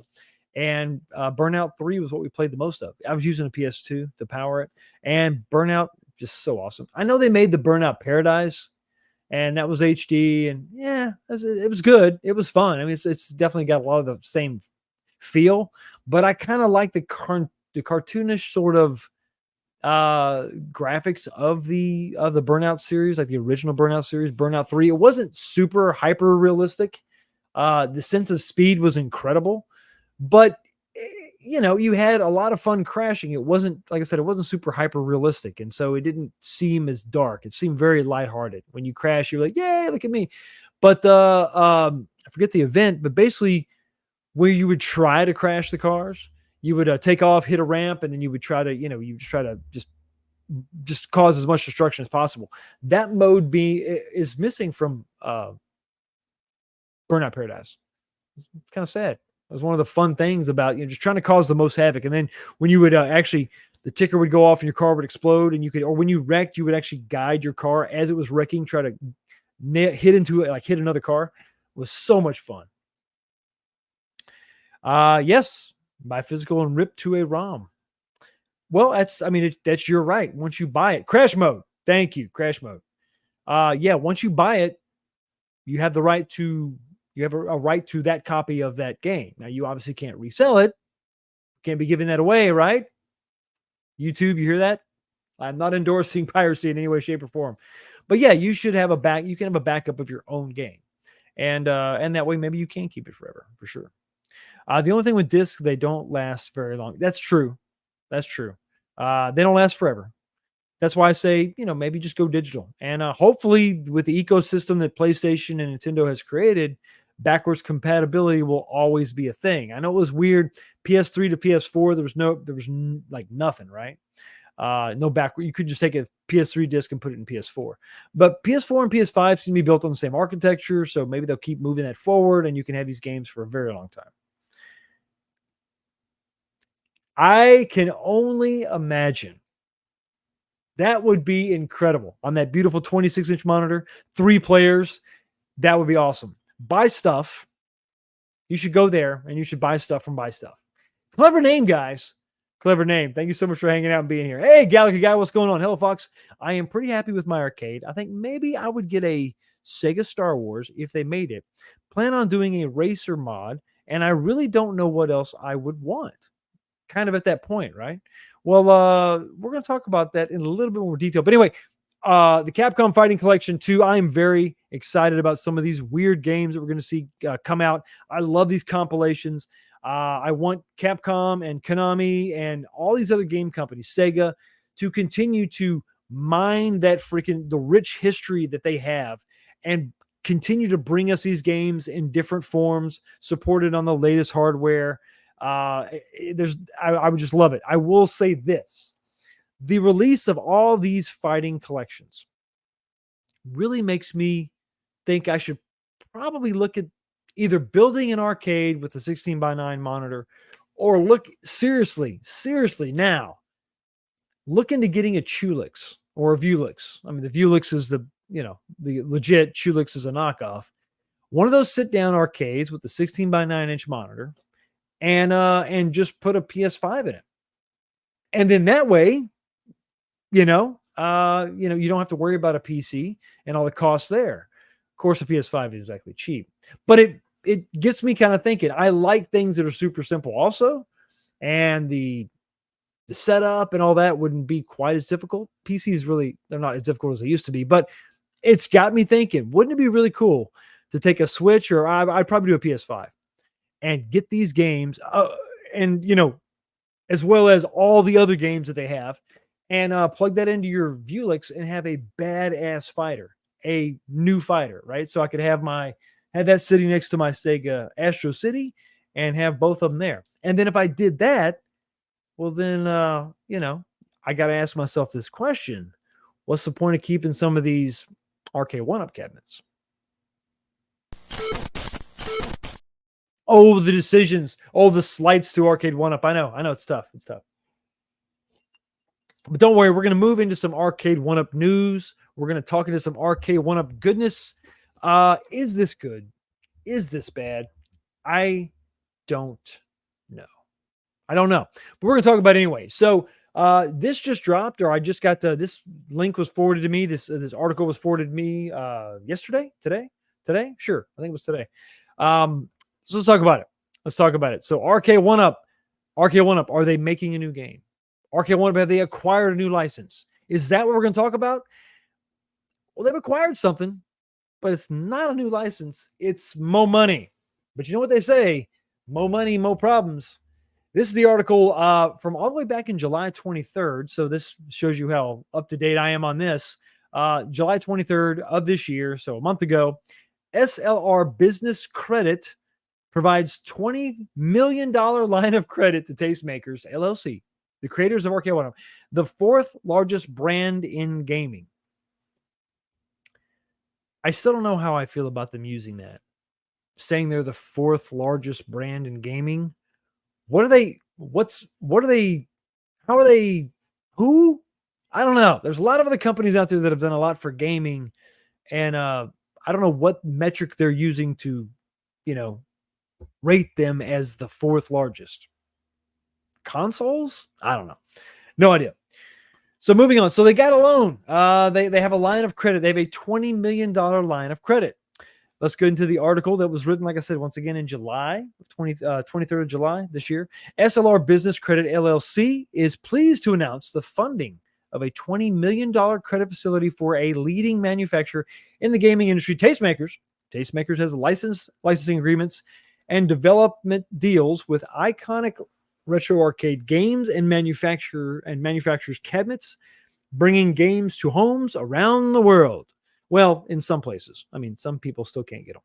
Speaker 1: and Burnout 3 was what we played the most of. I was using a PS2 to power it, and Burnout, just so awesome. I know they made the Burnout Paradise, and that was HD, and yeah, it was good. It was fun. I mean, it's definitely got a lot of the same feel, but I kind of like the cartoonish sort of graphics of the Burnout series, like the original Burnout series. Burnout 3, it wasn't super hyper realistic. The sense of speed was incredible, but you had a lot of fun crashing. It wasn't, like I said, it wasn't super hyper realistic, and so it didn't seem as dark. It seemed very lighthearted. When you crash, you're like, "Yay, look at me!" But I forget the event, but basically, where you would try to crash the cars, you would take off, hit a ramp, and then you would try to, you try to just cause as much destruction as possible. That mode is missing from Burnout Paradise. It's kind of sad. It was one of the fun things about just trying to cause the most havoc. And then when you would the ticker would go off and your car would explode, and or when you wrecked, you would actually guide your car as it was wrecking, try to hit into it, like hit another car. It was so much fun. Yes, buy physical and rip to a ROM. Well, that's your right. Once you buy it, crash mode. Thank you, crash mode. Yeah, once you buy it, you have the right to. You have a right to that copy of that game. Now, you obviously can't resell it. Can't be giving that away, right? YouTube, you hear that? I'm not endorsing piracy in any way, shape, or form. But yeah, you should have you can have a backup of your own game. And that way, maybe you can keep it forever, for sure. The only thing with discs, they don't last very long. That's true. That's true. They don't last forever. That's why I say, maybe just go digital. And hopefully with the ecosystem that PlayStation and Nintendo has created, backwards compatibility will always be a thing. I know it was weird. PS3 to PS4, there was like nothing, right? No backward. You could just take a PS3 disc and put it in PS4. But PS4 and PS5 seem to be built on the same architecture, so maybe they'll keep moving that forward, and you can have these games for a very long time. I can only imagine That would be incredible on that beautiful 26-inch monitor, 3 players. That would be awesome. Buy stuff. You should go there and you should buy stuff from Buy Stuff. Clever name, guys. Clever name. Thank you so much for hanging out and being here. Hey, Galaxy Guy, what's going on? Hello, Fox. I am pretty happy with my arcade. I think maybe I would get a Sega Star Wars if they made it. Plan on doing a racer mod, and I really don't know what else I would want. Kind of at that point, right? Well, we're going to talk about that in a little bit more detail. But anyway, the Capcom Fighting Collection 2, I am very excited about some of these weird games that we're going to see come out. I love these compilations. I want Capcom and Konami and all these other game companies, Sega, to continue to mine that the rich history that they have and continue to bring us these games in different forms, supported on the latest hardware. I would just love it. I will say this. The release of all these fighting collections really makes me think I should probably look at either building an arcade with a 16:9 monitor, or look seriously now, look into getting a Chulix or a Vulix. I mean, the Vulix is the legit, Chulix is a knockoff. One of those sit-down arcades with the 16:9-inch monitor, and just put a PS5 in it. And then that way, you don't have to worry about a PC and all the costs there. Of course, a PS5 is exactly cheap, but it gets me kind of thinking. I like things that are super simple also, and the setup and all that wouldn't be quite as difficult. PCs really, they're not as difficult as they used to be, but it's got me thinking, wouldn't it be really cool to take a Switch, or I'd probably do a PS5 and get these games, and as well as all the other games that they have, and plug that into your Vulix and have a badass fighter, a new fighter, right? So I could have that sitting next to my Sega Astro City and have both of them there. And then if I did that, well, then, I got to ask myself this question. What's the point of keeping some of these Arcade1Up cabinets? Oh, the decisions. Oh, the slights to Arcade1Up. I know. It's tough. But don't worry. We're going to move into some Arcade1Up news. We're going to talk into some Arcade1Up goodness. Is this good? Is this bad? I don't know. But we're going to talk about it anyway. So this just dropped, or I just got this link was forwarded to me. This article was forwarded to me yesterday, today. Sure. I think it was today. So let's talk about it. So Arcade1Up, are they making a new game? Arcade1Up, have they acquired a new license? Is that what we're going to talk about? Well, they've acquired something, but it's not a new license. It's mo money. But you know what they say? Mo money, mo problems. This is the article from all the way back in July 23rd. So this shows you how up to date I am on this. July 23rd of this year, so a month ago, SLR Business Credit provides $20 million line of credit to Tastemakers, LLC, the creators of Arcade1Up, the 4th largest brand in gaming. I still don't know how I feel about them using that. Saying they're the 4th largest brand in gaming. What are they? How are they? Who? I don't know. There's a lot of other companies out there that have done a lot for gaming. And I don't know what metric they're using to, rate them as the 4th largest. Consoles? I don't know. No idea. So moving on. So they got a loan. They have a line of credit. They have a $20 million line of credit. Let's go into the article that was written, like I said, once again in July, 23rd of July this year. SLR Business Credit LLC is pleased to announce the funding of a $20 million credit facility for a leading manufacturer in the gaming industry, Tastemakers. Tastemakers has licensing agreements and development deals with iconic retro arcade games and manufacturers cabinets, bringing games to homes around the world. Well, in some places. I mean, some people still can't get them.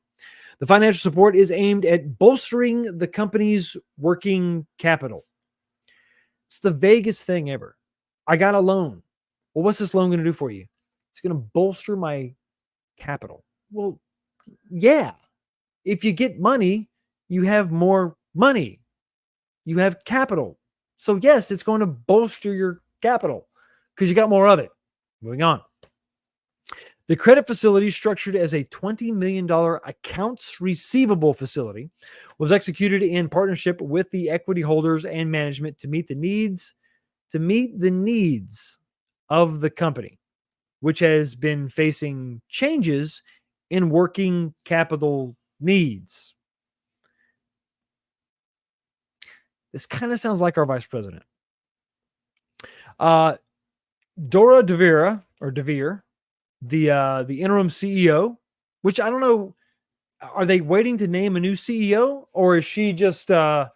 Speaker 1: The financial support is aimed at bolstering the company's working capital. It's the vaguest thing ever. I got a loan. Well, what's this loan going to do for you? It's going to bolster my capital. Well, yeah. If you get money, you have more money. You have capital. So yes, it's going to bolster your capital because you got more of it. Moving on. The credit facility, structured as a $20 million accounts receivable facility, was executed in partnership with the equity holders and management to meet the needs of the company, which has been facing changes in working capital needs. This kind of sounds like our vice president. Dora DeVere, the interim CEO, which I don't know, are they waiting to name a new CEO, or is she just going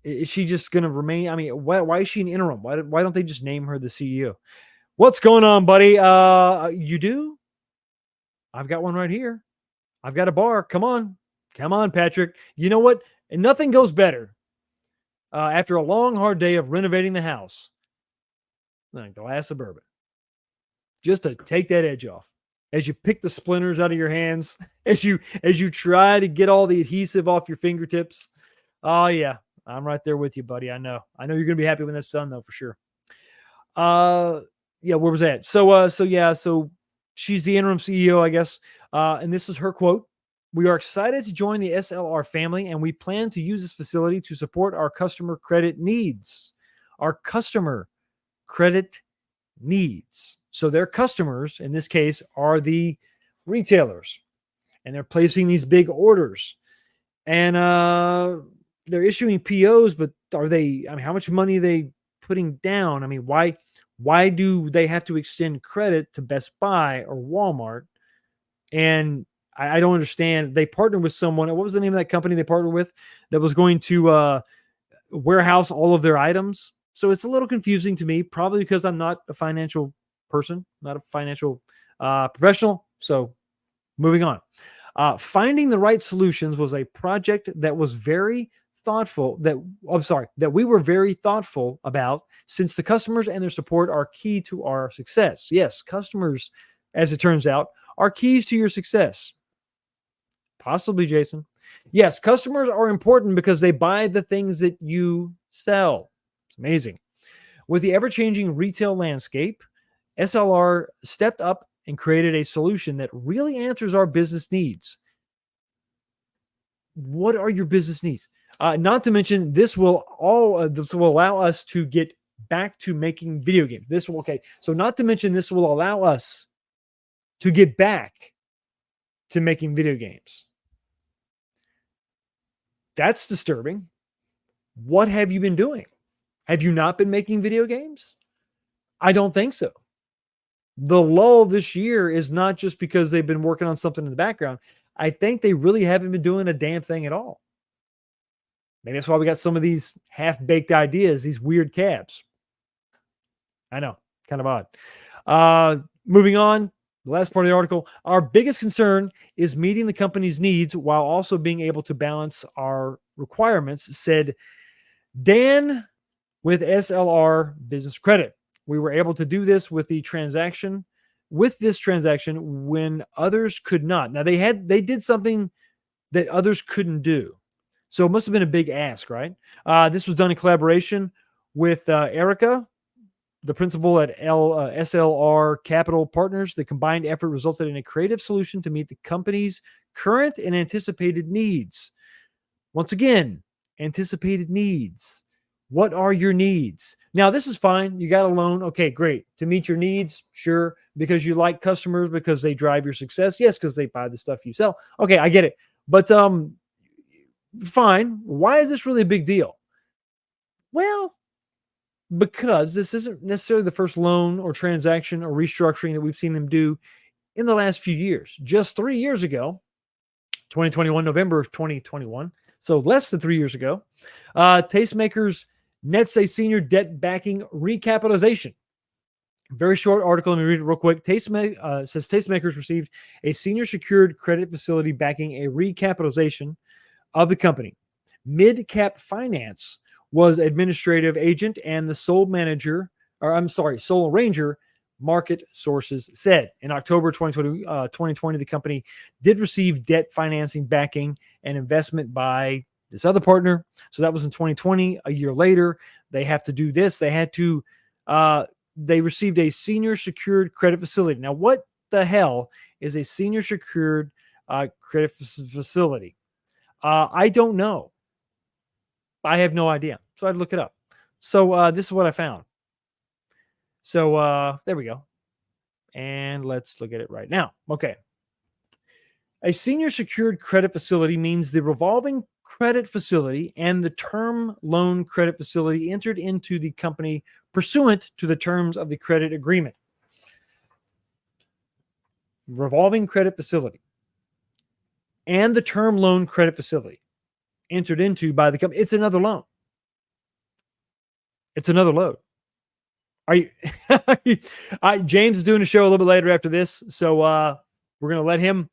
Speaker 1: to remain? I mean, why is she an interim? Why don't they just name her the CEO? What's going on, buddy? You do? I've got one right here. I've got a bar. Come on, Patrick. You know what? And nothing goes better after a long, hard day of renovating the house than a glass of bourbon, just to take that edge off. As you pick the splinters out of your hands, as you try to get all the adhesive off your fingertips. Oh yeah, I'm right there with you, buddy. I know you're gonna be happy when that's done, though, for sure. Yeah, where was that? So she's the interim CEO, I guess. And this is her quote: "We are excited to join the SLR family, and we plan to use this facility to support our customer credit needs." Our customer credit needs. So their customers, in this case, are the retailers, and they're placing these big orders, and they're issuing POs. But are they? I mean, how much money are they putting down? I mean, why do they have to extend credit to Best Buy or Walmart? And I don't understand. They partnered with someone. What was the name of that company they partnered with that was going to warehouse all of their items? So it's a little confusing to me, probably because I'm not a financial person, not a financial professional. So moving on. Finding the right solutions was a project that was very thoughtful, that we were very thoughtful about, since the customers and their support are key to our success. Yes, customers, as it turns out, are keys to your success. Possibly, Jason. Yes, customers are important because they buy the things that you sell. It's amazing. With the ever-changing retail landscape, SLR stepped up and created a solution that really answers our business needs. What are your business needs? Not to mention, this will allow us to get back to making video games. So not to mention, this will allow us to get back to making video games. That's disturbing. What have you been doing? Have you not been making video games? I don't think so. The lull this year is not just because they've been working on something in the background. I think they really haven't been doing a damn thing at all. Maybe that's why we got some of these half-baked ideas, these weird cabs. I know, kind of odd. Moving on, the last part of the article. Our biggest concern is meeting the company's needs while also being able to balance our requirements, said Dan with SLR Business Credit. We were able to do this with this transaction when others could not. Now they did something that others couldn't do. So it must have been a big ask, right? This was done in collaboration with Erica, the principal at SLR Capital Partners. The combined effort resulted in a creative solution to meet the company's current and anticipated needs. Once again, anticipated needs. What are your needs? Now, this is fine. You got a loan. Okay, great. To meet your needs, sure. Because you like customers, because they drive your success. Yes, because they buy the stuff you sell. Okay, I get it. But fine. Why is this really a big deal? Well, because this isn't necessarily the first loan or transaction or restructuring that we've seen them do in the last few years. Just 3 years ago, 2021, November of 2021, so less than 3 years ago, Tastemakers nets a senior debt backing recapitalization. Very short article. Let me read it real quick. Says Tastemakers received a senior secured credit facility backing a recapitalization of the company. Mid-Cap Finance was administrative agent and the sole arranger, market sources said. In October 2020, the company did receive debt financing backing and investment by this other partner. So that was in 2020. A year later, they have to do this. They had to they received a senior secured credit facility. Now, what the hell is a senior secured credit facility? I don't know. I have no idea. So I'd look it up. So this is what I found. So there we go. And let's look at it right now. Okay. A senior secured credit facility means the revolving credit facility and the term loan credit facility entered into the company pursuant to the terms of the credit agreement. Revolving credit facility and the term loan credit facility entered into by the company. It's another loan. It's another loan. Are you? James is doing a show a little bit later after this, so we're going to let him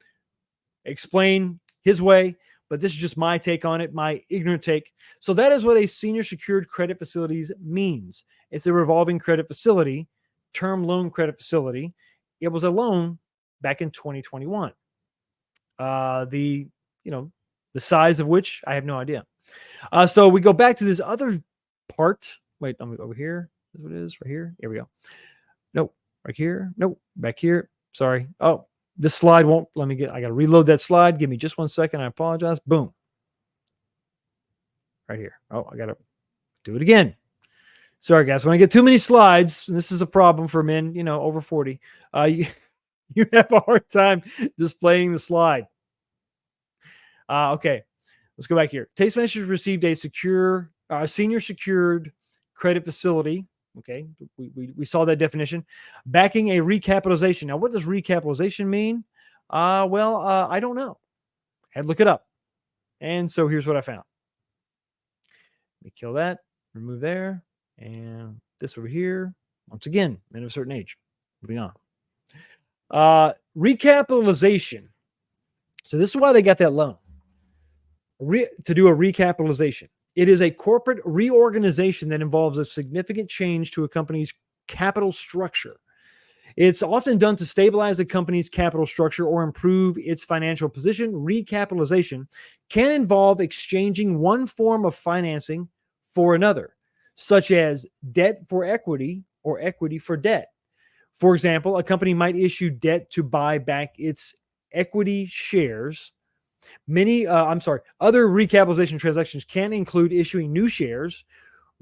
Speaker 1: explain his way. But this is just my take on it, my ignorant take. So that is what a senior secured credit facilities means. It's a revolving credit facility, term loan credit facility. It was a loan back in 2021. The size of which I have no idea. So we go back to this other part. Wait, I'm over here. This is what it is right here. Here we go. Nope, right here. Nope, back here. Sorry. Oh, this slide won't let me I got to reload that slide. Give me just 1 second. I apologize. Boom. Right here. Oh, I got to do it again. Sorry, guys. When I get too many slides, and this is a problem for men, over 40, you have a hard time displaying the slide. Okay, let's go back here. Tastemasters received a senior secured credit facility. Okay, we saw that definition. Backing a recapitalization. Now, what does recapitalization mean? I don't know. I had to look it up. And so here's what I found. Let me kill that, remove there, and this over here. Once again, men of a certain age. Moving on. Recapitalization. So this is why they got that loan. To do a recapitalization. It is a corporate reorganization that involves a significant change to a company's capital structure. It's often done to stabilize a company's capital structure or improve its financial position. Recapitalization can involve exchanging one form of financing for another, such as debt for equity or equity for debt. For example, a company might issue debt to buy back its equity shares. Other recapitalization transactions can include issuing new shares,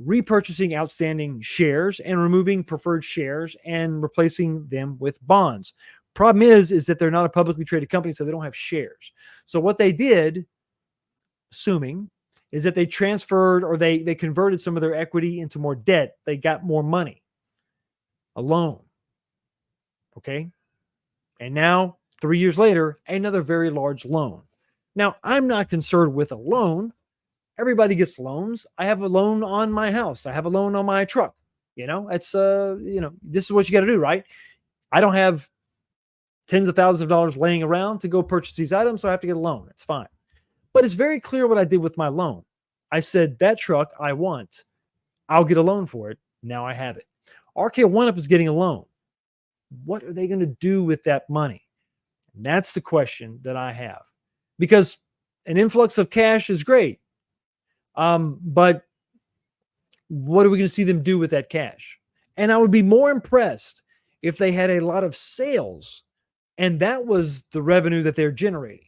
Speaker 1: repurchasing outstanding shares, and removing preferred shares and replacing them with bonds. Problem is that they're not a publicly traded company, so they don't have shares. So what they did, assuming, is that they transferred or they converted some of their equity into more debt. They got more money, a loan. Okay. And now, 3 years later, another very large loan. Now, I'm not concerned with a loan. Everybody gets loans. I have a loan on my house. I have a loan on my truck. It's this is what you got to do, right? I don't have tens of thousands of dollars laying around to go purchase these items, so I have to get a loan. It's fine. But it's very clear what I did with my loan. I said, that truck I want, I'll get a loan for it. Now I have it. A1Up is getting a loan. What are they going to do with that money? And that's the question that I have. Because an influx of cash is great. But what are we going to see them do with that cash? And I would be more impressed if they had a lot of sales and that was the revenue that they're generating.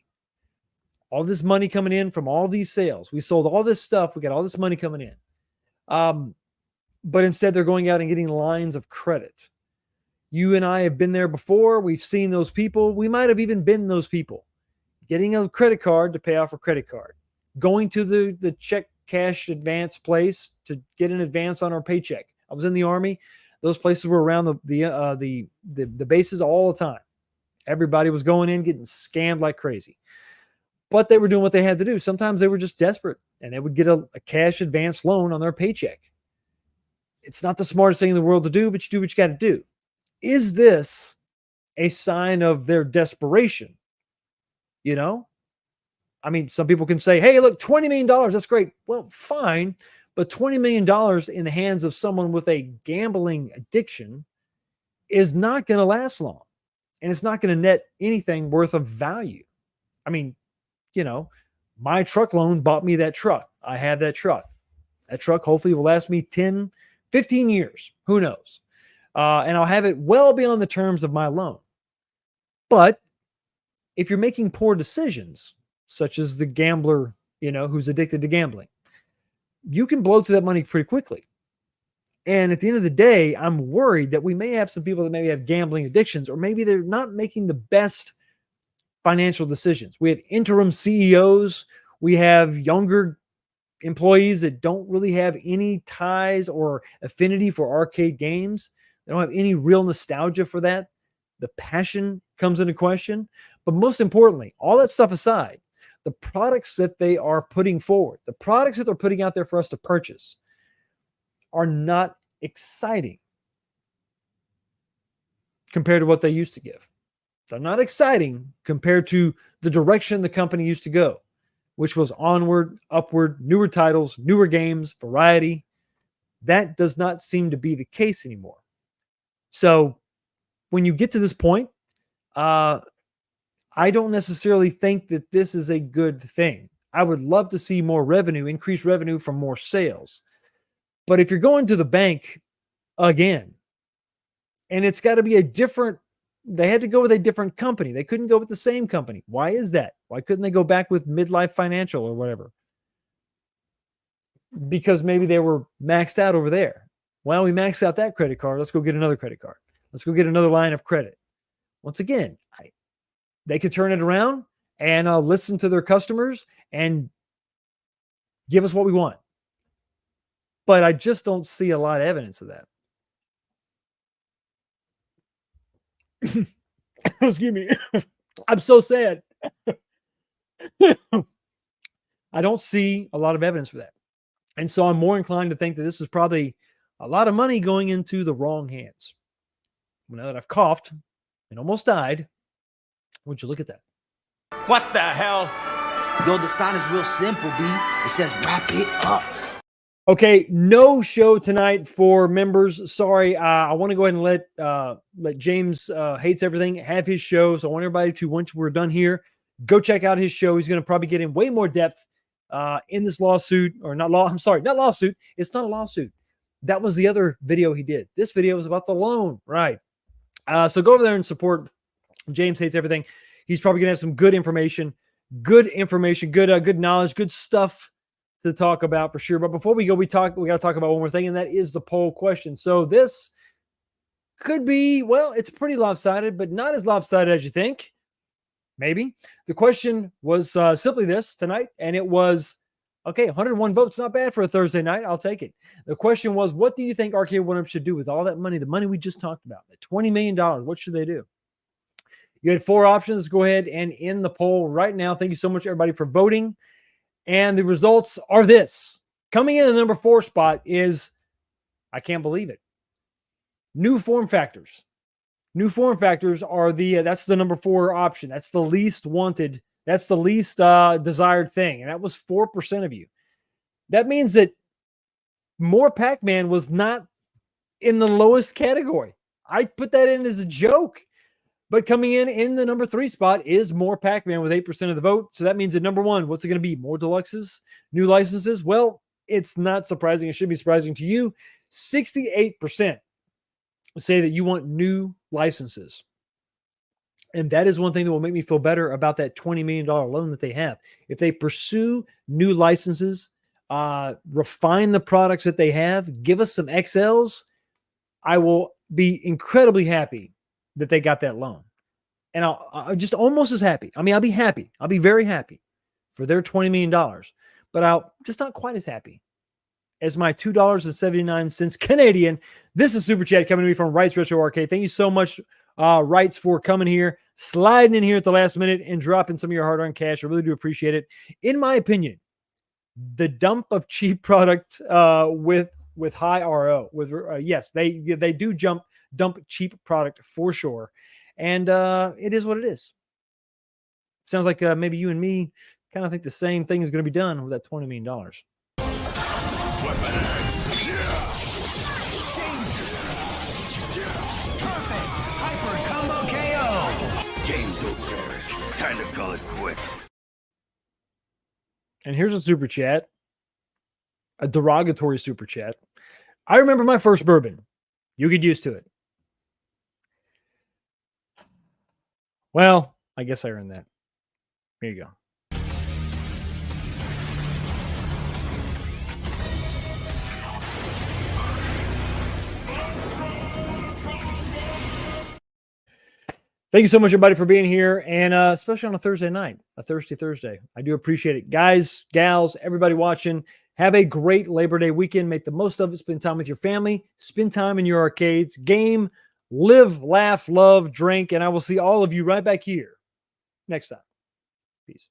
Speaker 1: All this money coming in from all these sales. We sold all this stuff. We got all this money coming in. But instead they're going out and getting lines of credit. You and I have been there before. We've seen those people. We might have even been those people. Getting a credit card to pay off a credit card. Going to the check cash advance place to get an advance on our paycheck. I was in the Army. Those places were around the bases all the time. Everybody was going in, getting scammed like crazy. But they were doing what they had to do. Sometimes they were just desperate, and they would get a cash advance loan on their paycheck. It's not the smartest thing in the world to do, but you do what you got to do. Is this a sign of their desperation? I mean, some people can say, hey, look, $20 million, that's great. Well, fine. But $20 million in the hands of someone with a gambling addiction is not going to last long. And it's not going to net anything worth of value. I mean, my truck loan bought me that truck. I have that truck. That truck hopefully will last me 10, 15 years. Who knows? and I'll have it well beyond the terms of my loan. But if you're making poor decisions, such as the gambler, who's addicted to gambling, you can blow through that money pretty quickly. And at the end of the day, I'm worried that we may have some people that maybe have gambling addictions, or maybe they're not making the best financial decisions. We have interim CEOs. We have younger employees that don't really have any ties or affinity for arcade games. They don't have any real nostalgia for that. The passion comes into question. But most importantly, all that stuff aside, the products that they are putting forward, the products that they're putting out there for us to purchase, are not exciting compared to what they used to give. They're not exciting compared to the direction the company used to go, which was onward, upward, newer titles, newer games, variety. That does not seem to be the case anymore. So when you get to this point, I don't necessarily think that this is a good thing. I would love to see more revenue, increased revenue from more sales. But if you're going to the bank again, and it's got to be they had to go with a different company. They couldn't go with the same company. Why is that? Why couldn't they go back with Midlife Financial or whatever? Because maybe they were maxed out over there. Well, we maxed out that credit card. Let's go get another credit card. Let's go get another line of credit. Once again, they could turn it around and listen to their customers and give us what we want. But I just don't see a lot of evidence of that. Excuse me. I'm so sad. I don't see a lot of evidence for that. And so I'm more inclined to think that this is probably a lot of money going into the wrong hands. Now that I've coughed and almost died, would you look at that?
Speaker 3: What the hell?
Speaker 4: Yo, the sign is real simple, B. It says wrap it up.
Speaker 1: Okay, no show tonight for members. Sorry, I want to go ahead and let James Hates Everything have his show. So I want everybody to, once we're done here, go check out his show. He's going to probably get in way more depth in this lawsuit, or not lawsuit. It's not a lawsuit. That was the other video he did. This video was about the loan, right? So go over there and support James Hates Everything. He's probably going to have some good information, good knowledge, good stuff to talk about for sure. But before we go, we got to talk about one more thing, and that is the poll question. So this could be, well, it's pretty lopsided, but not as lopsided as you think. Maybe. The question was simply this tonight, and it was, okay, 101 votes, not bad for a Thursday night. I'll take it. The question was, what do you think Arcade1up should do with all that money, the money we just talked about, the $20 million? What should they do? You had 4 options. Go ahead and end the poll right now. Thank you so much, everybody, for voting. And the results are this. Coming in the number 4 spot is, I can't believe it, new form factors. New form factors are that's the number 4 option. That's the least wanted. That's the least desired thing. And that was 4% of you. That means that more Pac-Man was not in the lowest category. I put that in as a joke. But coming in the number 3 spot is more Pac-Man with 8% of the vote. So that means at number 1, what's it going to be? More deluxes? New licenses? Well, it's not surprising. It should be surprising to you. 68% say that you want new licenses. And that is one thing that will make me feel better about that $20 million loan that they have. If they pursue new licenses, refine the products that they have, give us some XLs, I will be incredibly happy that they got that loan. And I'll just almost as happy. I mean, I'll be happy. I'll be very happy for their $20 million. But I'll just not quite as happy as my $2.79 Canadian. This is Super Chat coming to me from Wrights Retro Arcade. Thank you so much, Wrights, for coming here, sliding in here at the last minute and dropping some of your hard-earned cash. I really do appreciate it. In my opinion, the dump of cheap product with high RO. Yes, they do dump cheap product for sure. And it is what it is. Sounds like maybe you and me kind of think the same thing is going to be done with that $20 million.
Speaker 3: Perfect! Hyper combo KO!
Speaker 5: Game's over. Time to call it quits.
Speaker 1: And here's a super chat, a derogatory super chat. I remember my first bourbon. You get used to it. Well, I guess I earned that. Here you go. Thank you so much, everybody, for being here, and especially on a Thursday night, a thirsty Thursday. I do appreciate it. Guys, gals, everybody watching, have a great Labor Day weekend. Make the most of it. Spend time with your family. Spend time in your arcades. Game, live, laugh, love, drink, and I will see all of you right back here next time. Peace.